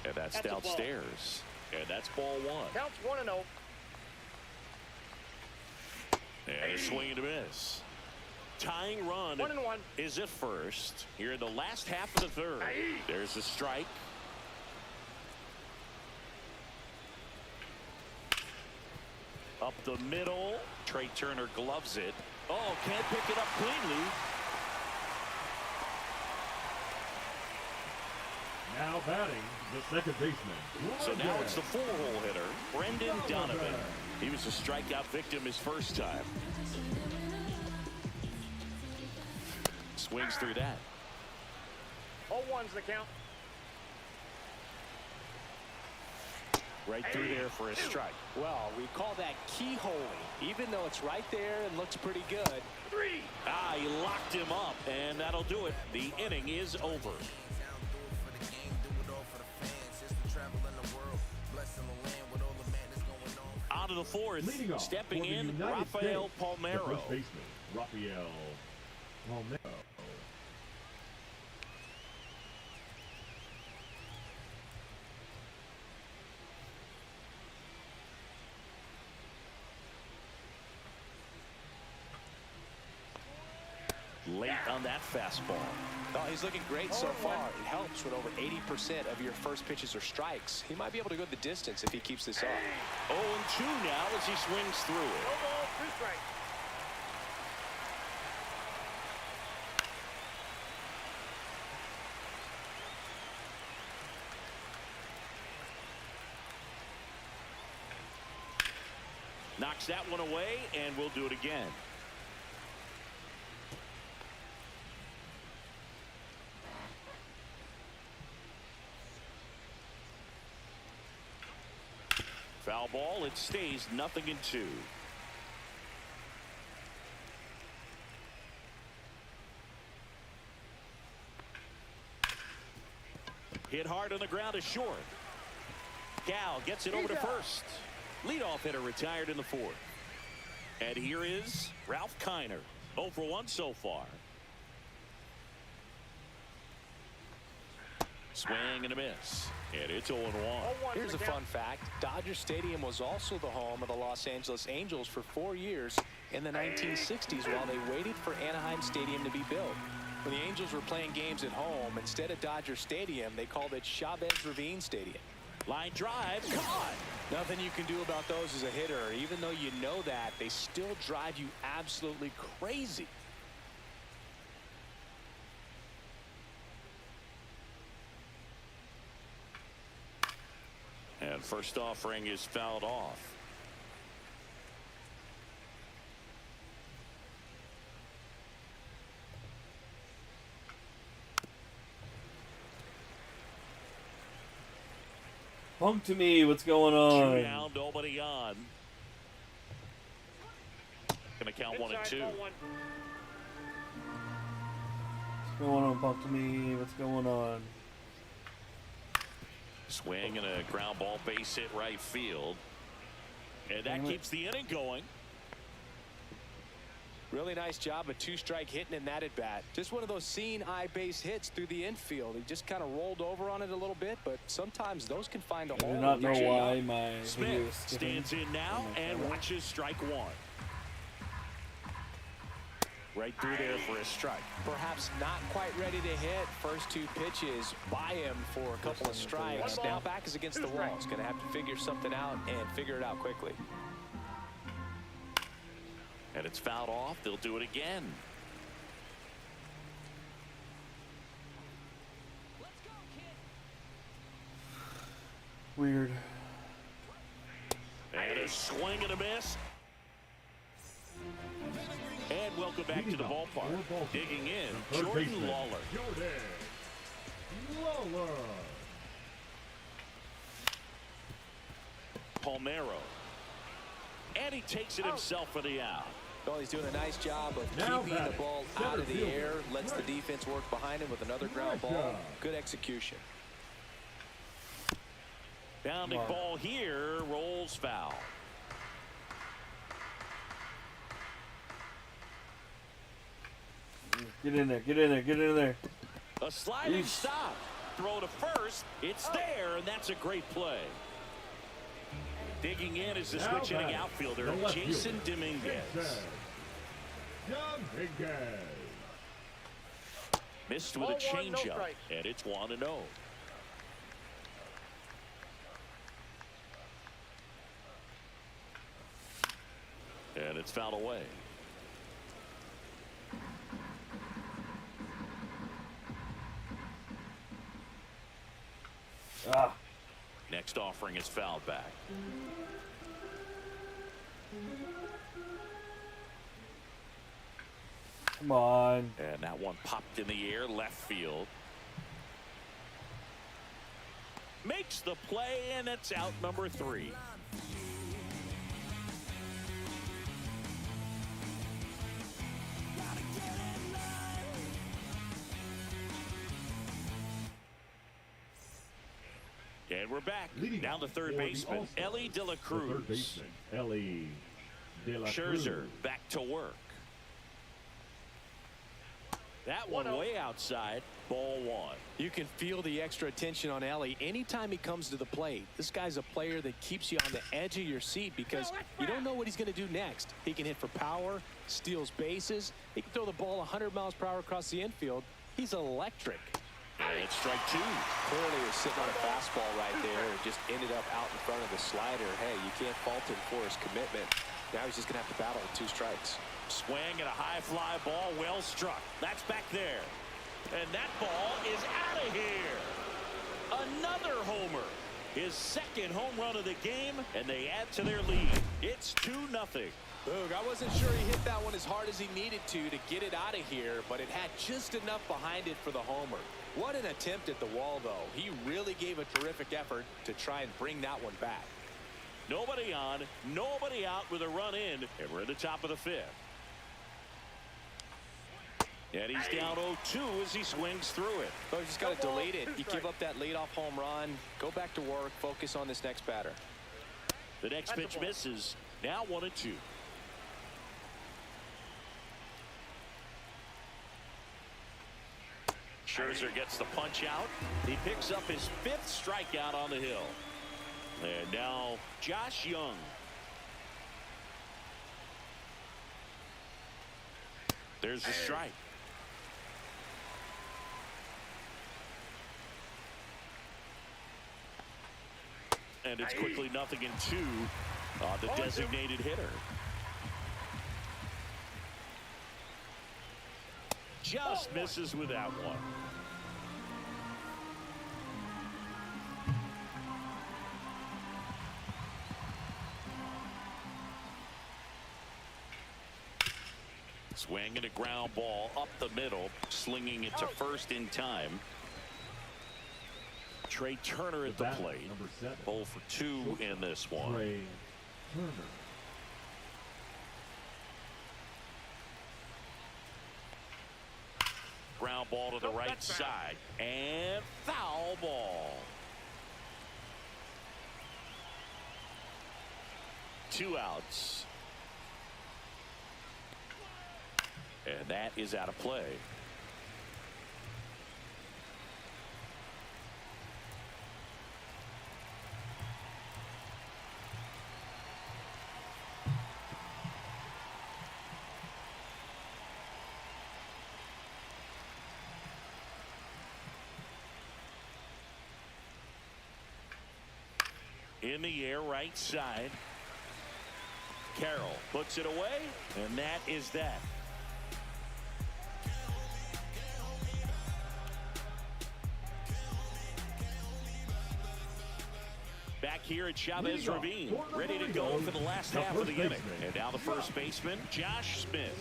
And that's That's a ball. downstairs. And that's ball 1. Counts 1-0. And a swing and a miss. Tying run 1-1. is at first. Here in the last half of the third. There's a strike. Up the middle. Trey Turner gloves it. Oh, can't pick it up cleanly. Now batting, the second baseman. So now Rogers. it's the 4-hole hitter, Brendan Donovan. He was a strikeout victim his first time. Swings through that. 0-1's the count. Right through there for a strike. Well, we call that keyholing. Even though it's right there and looks pretty good. 3. Ah, he locked him up, and that'll do it. The inning is over. Out of the fourth, Leading off stepping for the in, United Rafael States, Palmeiro. The first baseman, Rafael Palmeiro. Late on that fastball. Oh, he's looking great so far. It helps when over 80% of your first pitches are strikes. He might be able to go the distance if he keeps this up. 0-2 now as he swings through No it. ball, 2 strikes. Knocks that one away, and we'll do it again. Foul ball. It stays 0-2. Hit hard on the ground is short. Gal gets it over to first. Leadoff hitter retired in the fourth. And here is Ralph Kiner. 0 for 1 so far. Swing and a miss. And it's 0-1. 0-1 Here's a the fun count. fact. Dodger Stadium was also the home of the Los Angeles Angels for 4 years in the 1960s while they waited for Anaheim Stadium to be built. When the Angels were playing games at home, instead of Dodger Stadium, they called it Chavez Ravine Stadium. Line drive. Caught. Nothing you can do about those as a hitter. Even though you know that, they still drive you absolutely crazy. First offering is fouled off. Punk to me, what's going Two on? down, nobody on. Gonna count 1 and 2. Inside, ball one. What's going on, Punk to me? What's going on? Swing and a ground ball base hit right field. And that Damn it. keeps the inning going. Really nice job of two-strike hitting in that at-bat. Just one of those seeing eye base hits through the infield. He just kind of rolled over on it a little bit, but sometimes those can find a I hole. do not know Usually why my video is Smith skipping. stands in now on my and camera. watches strike one. Right through there for a strike. Perhaps not quite ready to hit. First two pitches by him for a couple of strikes. One ball. Now back is against the wall. He's going to have to figure something out and figure it out quickly. And it's fouled off. They'll do it again. Weird. And a swing and a miss. And welcome back to the ballpark. Digging in, Third Jordan baseman, Lawler. Jordan Lawler. Palmeiro. And he takes it himself for the out. Well, he's doing a nice job of Now keeping the batting, ball center out of the fielder, air, lets the Greg. defense work behind him with another ground ball. Greg. Good execution. Bounding Wow. ball here, rolls foul. Get in there, get in there, get in there. A sliding Yeesh. stop. Throw to first. It's there, and that's a great play. Digging in is the Now switch hitting batting, outfielder, the left Jason fielder, Dominguez. Dominguez. Missed with a Ball one, no changeup, strike. and it's 1-0. And it's fouled away. Ah, Next offering is fouled back. come on. And that one popped in the air, left field. Makes the play, and it's out number 3. And we're back. Leading Down to off third for the baseman, All-Star, Ellie De La The Cruz. third baseman, Ellie De La Scherzer Cruz. back to work. That one 1-0. way outside. Ball one. You can feel the extra attention on Ellie anytime he comes to the plate. This guy's a player that keeps you on the edge of your seat because you don't know what he's going to do next. He can hit for power, steals bases. He can throw the ball 100 miles per hour across the infield. He's electric. And it's strike 2. Clearly was sitting on a fastball right there and just ended up out in front of the slider. Hey, you can't fault him for his commitment. Now he's just going to have to battle with 2 strikes. Swing and a high fly ball, well struck. That's back there. And that ball is out of here. Another homer. His second home run of the game, and they add to their lead. It's 2-0. Boog, I wasn't sure he hit that one as hard as he needed to get it out of here, but it had just enough behind it for the homer. What an attempt at the wall, though. He really gave a terrific effort to try and bring that one back. Nobody on, nobody out with a run in, and we're at the top of the 5th. And he's down 0-2 as he swings through it. So you just got to delete it. You give up that leadoff home run, go back to work, focus on this next batter. The next That's a pitch ball. misses. Now 1-2. Scherzer gets the punch out. He picks up his 5th strikeout on the hill. And now Josh Young. There's the strike. And it's quickly 0-2 on the designated hitter. Just misses with that one. Banging a ground ball up the middle, slinging it to first in time. Trey Turner at the batter, plate. number 7. 0 for 2 in this one. Trey Turner. Ground ball to the right side. And foul ball. 2 outs. And that is out of play. In the air, right side. Carroll puts it away, and that is that. Back here at Chavez Ravine, ready to go for the last half of the inning. And now the first baseman, Josh Smith.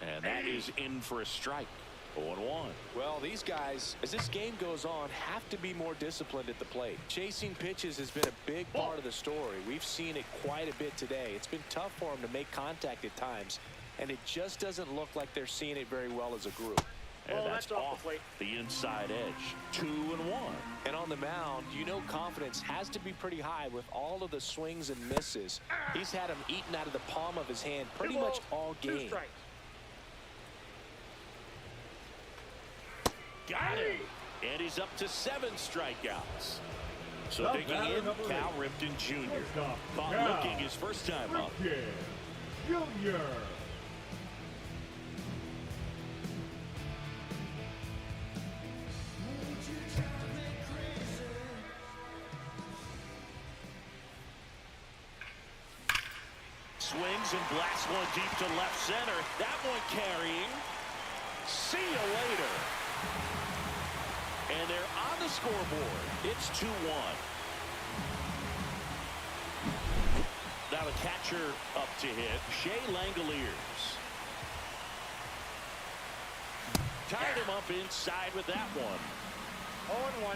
And that is in for a strike. 0-1. Well, these guys, as this game goes on, have to be more disciplined at the plate. Chasing pitches has been a big part of the story. We've seen it quite a bit today. It's been tough for them to make contact at times, and it just doesn't look like they're seeing it very well as a group. And that's off the inside edge. 2-1. And on the mound, you know confidence has to be pretty high with all of the swings and misses. He's had them eaten out of the palm of his hand pretty much all game. Got him. And he's up to 7 strikeouts. So The digging batter, in, number Cal 8. Ripken Jr. Caught Cal looking his first time up. Ripken Jr. Swings and blasts one deep to left center. That one carrying. See you later. And they're on the scoreboard. It's 2-1. Now the catcher up to hit, Shea Langoliers. Tied him up inside with that one. 0-1.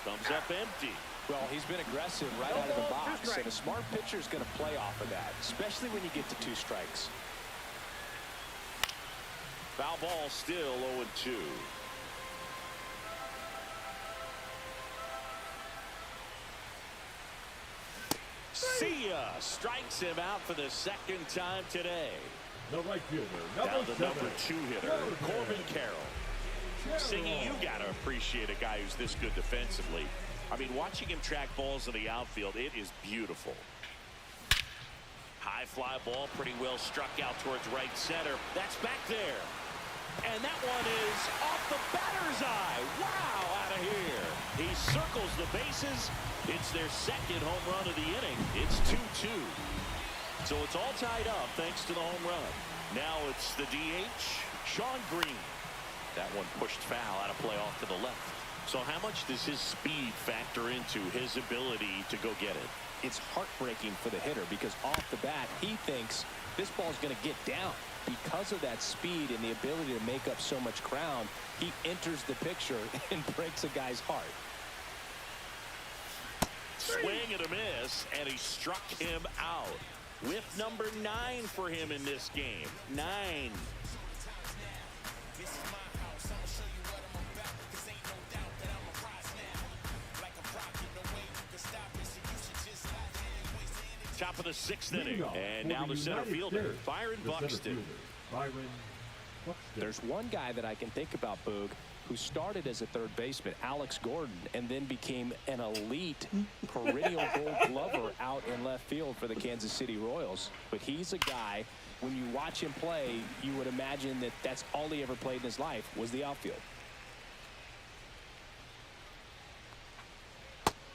Comes up empty. Well, he's been aggressive right out of the box, and a smart pitcher is going to play off of that, especially when you get to 2 strikes. Foul ball still 0-2. See ya. Strikes him out for the 2nd time today. The right fielder, Now number the 7. number 2 hitter, Corbin Carroll. Siggy, you got to appreciate a guy who's this good defensively. I mean, watching him track balls in the outfield, it is beautiful. High fly ball, pretty well struck out towards right center. That's back there. And that one is off the batter's eye. Wow, out of here. He circles the bases. It's their 2nd home run of the inning. It's 2-2. So it's all tied up thanks to the home run. Now it's the DH, Sean Green. That one pushed foul out of play off to the left. So how much does his speed factor into his ability to go get it? It's heartbreaking for the hitter because off the bat, he thinks this ball's going to get down. Because of that speed and the ability to make up so much ground, he enters the picture and breaks a guy's heart. Swing and a miss, and he struck him out. Whip number 9 for him in this game. 9. Top of the 6th inning, and now the center fielder, Byron Buxton. Byron Buxton. There's one guy that I can think about, Boog, who started as a 3rd baseman, Alex Gordon, and then became an elite perennial Gold Glover out in left field for the Kansas City Royals. But he's a guy, when you watch him play, you would imagine that that's all he ever played in his life was the outfield.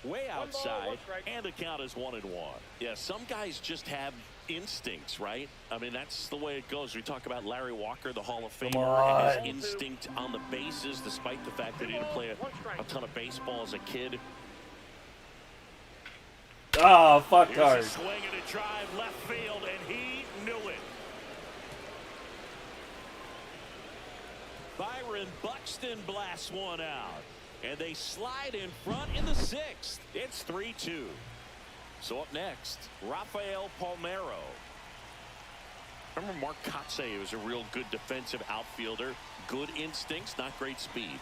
Way outside, and the count is 1-1. Yeah, some guys just have instincts, right? I mean, that's the way it goes. We talk about Larry Walker, the Hall of Famer, and his instinct on the bases, despite the fact that he didn't play a ton of baseball as a kid. Oh, fuck Here's hard. a swing and a drive left field, and he knew it. Byron Buxton blasts one out, and they slide in front in the 6th. It's 3-2. So up next, Rafael Palmeiro. Remember Mark Kotsay was a real good defensive outfielder. Good instincts, not great speed.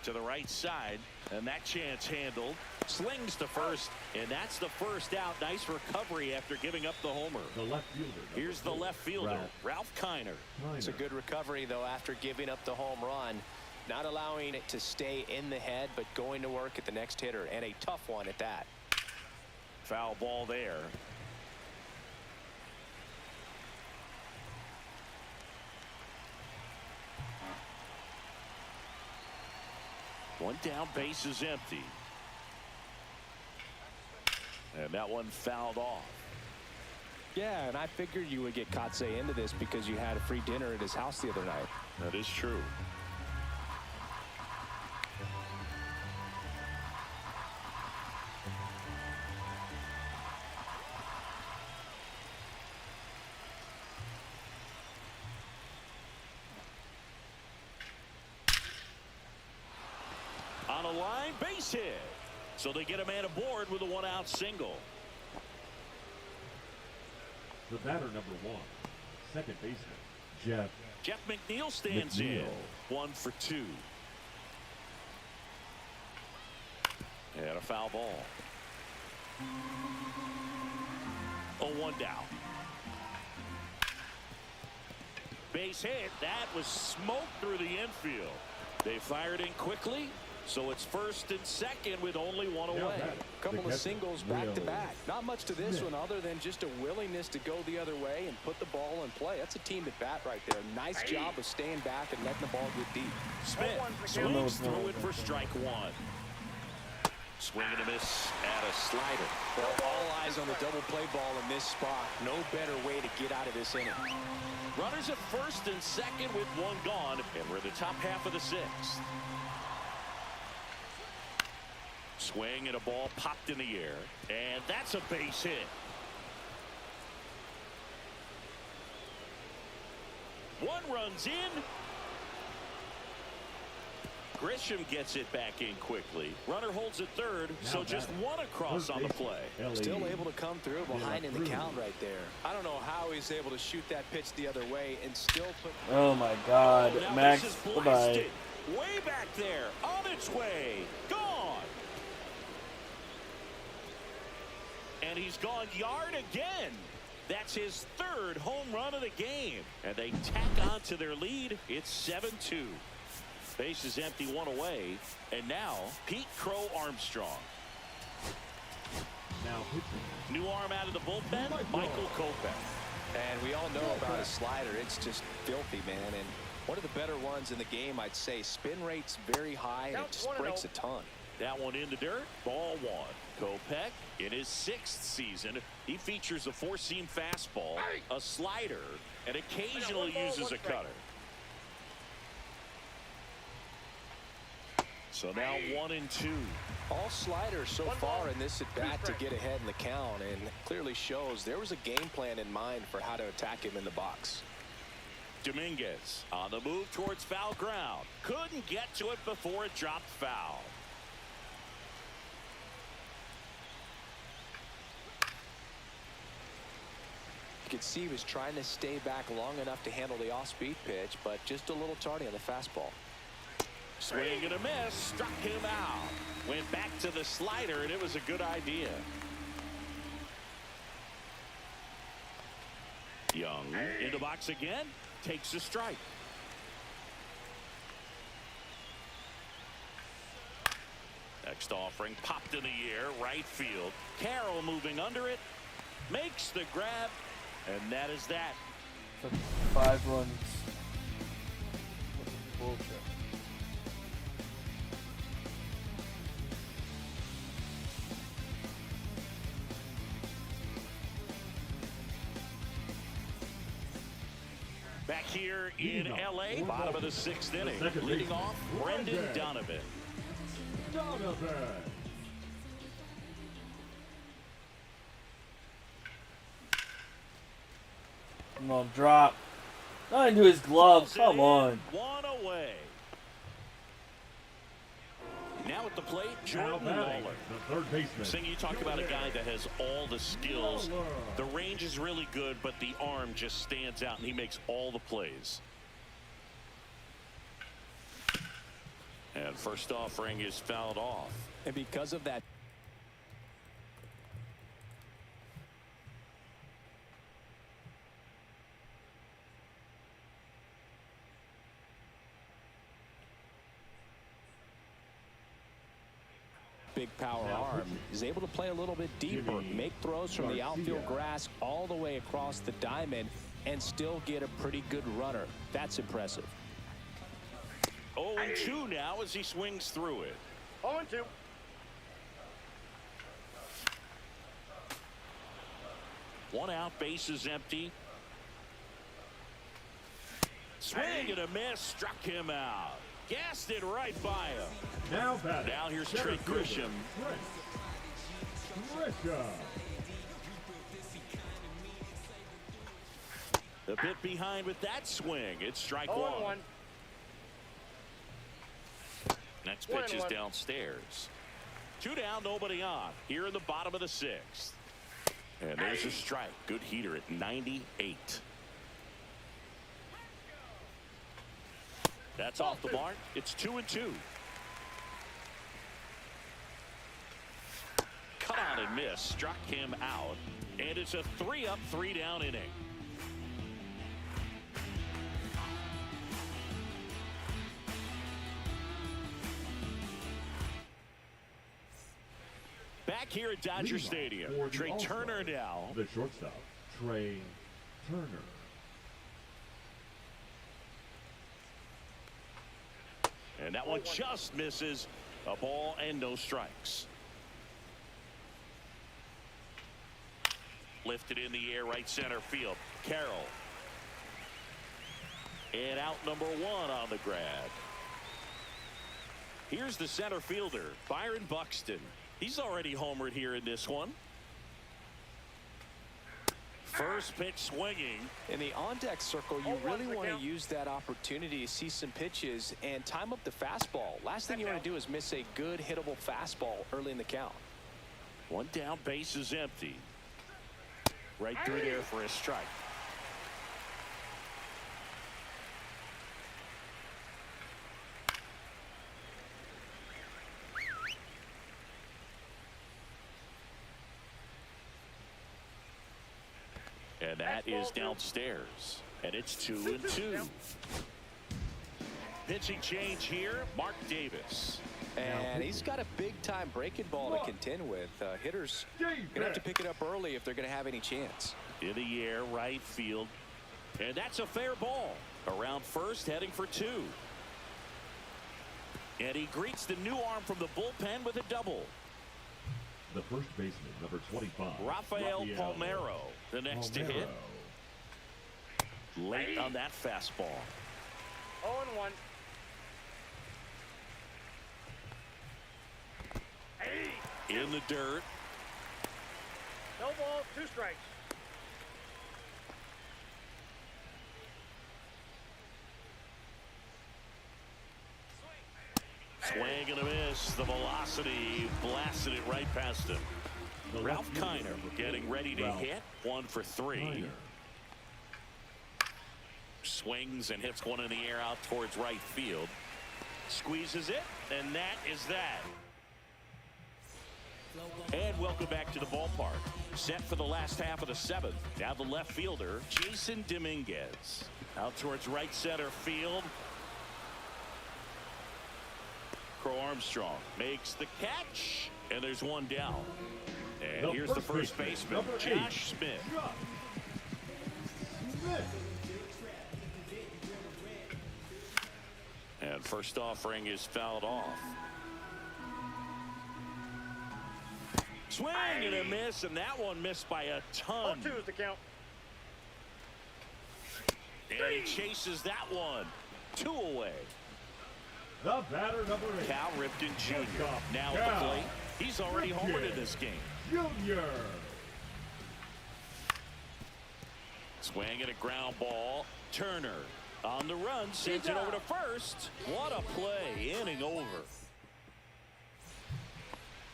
To the right side, and that chance handled. Slings to first, and that's the first out. Nice recovery after giving up the homer. The left fielder. Here's the left fielder, Ralph Kiner. It's a good recovery, though, after giving up the home run. Not allowing it to stay in the head, but going to work at the next hitter, and a tough one at that. Foul ball there. One down, base is empty. And that one fouled off. Yeah, and I figured you would get Kotsay into this because you had a free dinner at his house the other night. That is true. On a line, base hit. So they get a man aboard with a one-out single. The batter number 1, second baseman, Jeff McNeil stands in. 1 for 2. And a foul ball. 0-1 down. Base hit. That was smoke through the infield. They fired in quickly. So it's first and second with only one away. Couple of singles back to back. Not much to this one other than just a willingness to go the other way and put the ball in play. That's a team at bat right there. Nice job of staying back and letting the ball get deep. Smith swings through it for strike 1. Swing and a miss at a slider. Well, all eyes on the double play ball in this spot. No better way to get out of this inning. Runners at first and second with one gone, and we're in the top half of the 6th. Swing and a ball popped in the air, and that's a base hit. One runs in. Grisham gets it back in quickly. Runner holds at third, so just one across on the play. Still able to come through behind in the count right there. I don't know how he's able to shoot that pitch the other way and still put. Oh my God, Now Max, this is bye-bye. blasted. Way back there, on its way, gone. And he's gone yard again. That's his 3rd home run of the game. And they tack on to their lead. It's 7-2. Base is empty, one away. And now, Pete Crow Armstrong. Now pitching. New arm out of the bullpen, Michael Kopech. And we all know about his slider. It's just filthy, man. And one of the better ones in the game, I'd say. Spin rate's very high, and it just breaks a ton. That one in the dirt, ball 1. Kopech, in his 6th season, he features a 4-seam fastball, a slider, and occasionally uses a cutter. So now 1-2. All sliders so far in this at bat to get ahead in the count, and clearly shows there was a game plan in mind for how to attack him in the box. Dominguez on the move towards foul ground. Couldn't get to it before it dropped foul. You could see he was trying to stay back long enough to handle the off-speed pitch, but just a little tardy on the fastball. Swing and a miss, struck him out. Went back to the slider, and it was a good idea. Young in the box again, takes a strike. Next offering popped in the air, right field. Carroll moving under it, makes the grab, and that is that. 5 runs. Bullshit. Back here in Leading off, L.A., bottom of the sixth inning. second Leading baseman, off, Brendan Donovan. Donovan. Come on, drop. Not into his glove. Come on. One away. Now at the plate, Now Jordan batting, Lawler. the third baseman. Sing, you talk about a guy that has all the skills. Lawler. The range is really good, but the arm just stands out, and he makes all the plays. And first offering is fouled off. And because of that, big power arm, is able to play a little bit deeper, make throws from the outfield grass all the way across the diamond, and still get a pretty good runner. That's impressive. 0-2 now as he swings through it. 0-2. One out, base is empty. Swing and a miss, struck him out. Gassed it right by him. Now batting. Now here's center Trey fielder, Grisham. Grisham. A bit behind with that swing. It's strike 0-1. one. Next pitch is downstairs. 2 down, nobody on. Here in the bottom of the sixth. And there's a strike. Good heater at 98. That's off the mark. It's 2-2. Cut on and miss. Struck him out. And it's a 3-up, 3-down inning. Back here at Dodger Leading off Stadium, for the Trey All-Star, Turner now. The shortstop, Trey Turner. And that one just misses. A ball and no strikes. Lifted in the air, right center field. Carroll. And out number 1 on the grab. Here's the center fielder, Byron Buxton. He's already homered here in this one. First pitch swinging. In the on-deck circle, you really want to use that opportunity to see some pitches and time up the fastball. Last thing you want to do is miss a good hittable fastball early in the count. One down, base is empty. Right through there for a strike. And that is downstairs. And it's 2-2. Pitching change here, Mark Davis. And he's got a big-time breaking ball to contend with. Hitters going to have to pick it up early if they're going to have any chance. In the air, right field. And that's a fair ball. Around first, heading for 2. And he greets the new arm from the bullpen with a double. The first baseman, number 25. Rafael Palmeiro, the next to hit. Late on that fastball. 0-1. In the dirt. No ball, 2 strikes. Swing and a miss. The velocity blasted it right past him. Ralph Kiner getting ready to hit. 1 for 3. Swings and hits one in the air out towards right field. Squeezes it, and that is that. And welcome back to the ballpark. Set for the last half of the 7th. Now the left fielder, Jason Dominguez. Out towards right center field. Crow Armstrong makes the catch, and there's one down. And here's the first baseman, Josh Smith. And first offering is fouled off. Swing and a miss, and that one missed by a ton. 0-2 is the count. And he chases that one. 2 away. The batter, number 8. Cal Ripken Jr. Shortstop, now at Cal the plate. He's already homered in this game. Junior. Swinging a ground ball. Turner on the run, sends it over to first. What a play. Inning over.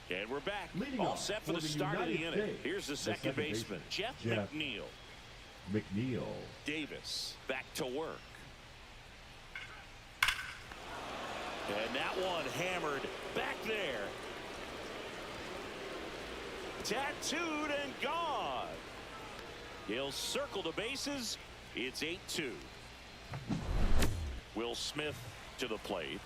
And we're back. Leading All off set for for the the start of the United inning. States, Here's the second baseman, Jeff McNeil. McNeil. Davis back to work. And that one hammered back there. Tattooed and gone. He'll circle the bases. It's 8-2. Will Smith to the plate.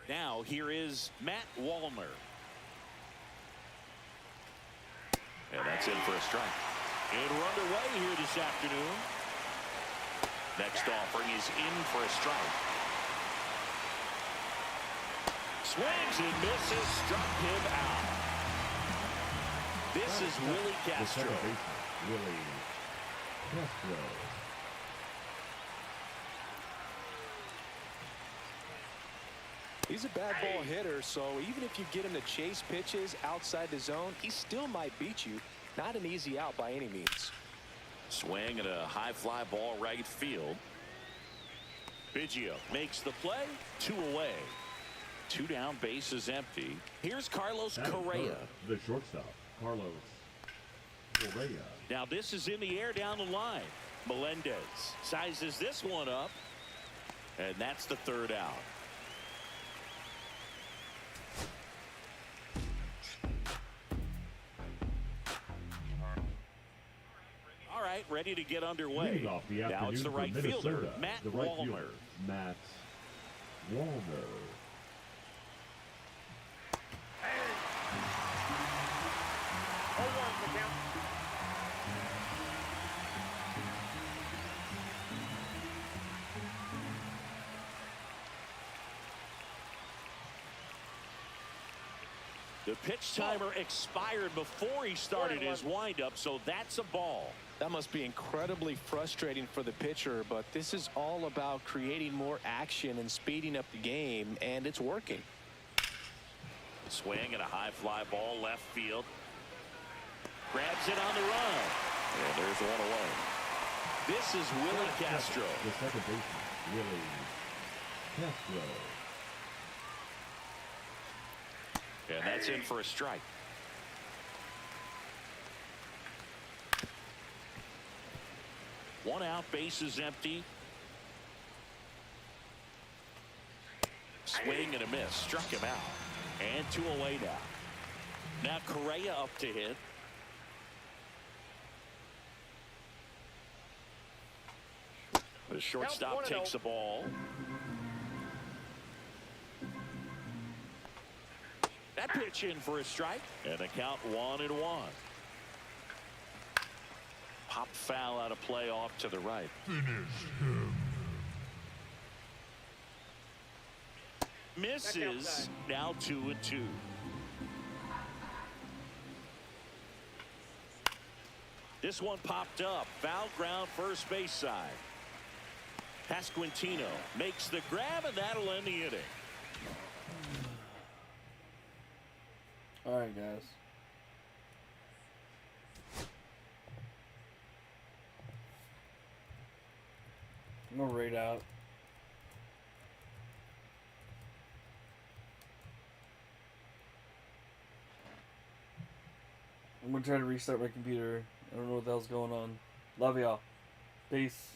Now here is Matt Wallner. And that's in for a strike. And we're underway here this afternoon. Next offering is in for a strike. Swings and misses, struck him out. This is Willie Castro. Willie Castro. He's a bad ball hitter, so even if you get him to chase pitches outside the zone, he still might beat you. Not an easy out by any means. Swing at a high fly ball right field. Biggio makes the play. 2 away. 2 down, bases empty. Here's Carlos Correa. The shortstop, Carlos Correa. Now this is in the air down the line. Melendez sizes this one up. And that's the 3rd out. All right, ready to get underway. Leading off the Now it's the right fielder, Matt the right Wallner. fielder, Matt Wallner. The pitch timer expired before he started his windup, so that's a ball. That must be incredibly frustrating for the pitcher, but this is all about creating more action and speeding up the game, and it's working. Swing and a high fly ball left field. Grabs it on the run. And there's one away. This is Willie Castro. The second baseman, Willie Castro. And that's in for a strike. One out, base is empty. Swing and a miss. Struck him out. And 2 away now. Now Correa up to hit. The shortstop takes the ball. That pitch in for a strike. And the count 1-1. Pop foul out of play off to the right. Misses. Now 2-2. This one popped up. Foul ground first base side. Pasquantino makes the grab, and that'll end the inning. All right, guys. I'm gonna rate out. I'm gonna try to restart my computer. I don't know what the hell's going on. Love y'all. Peace.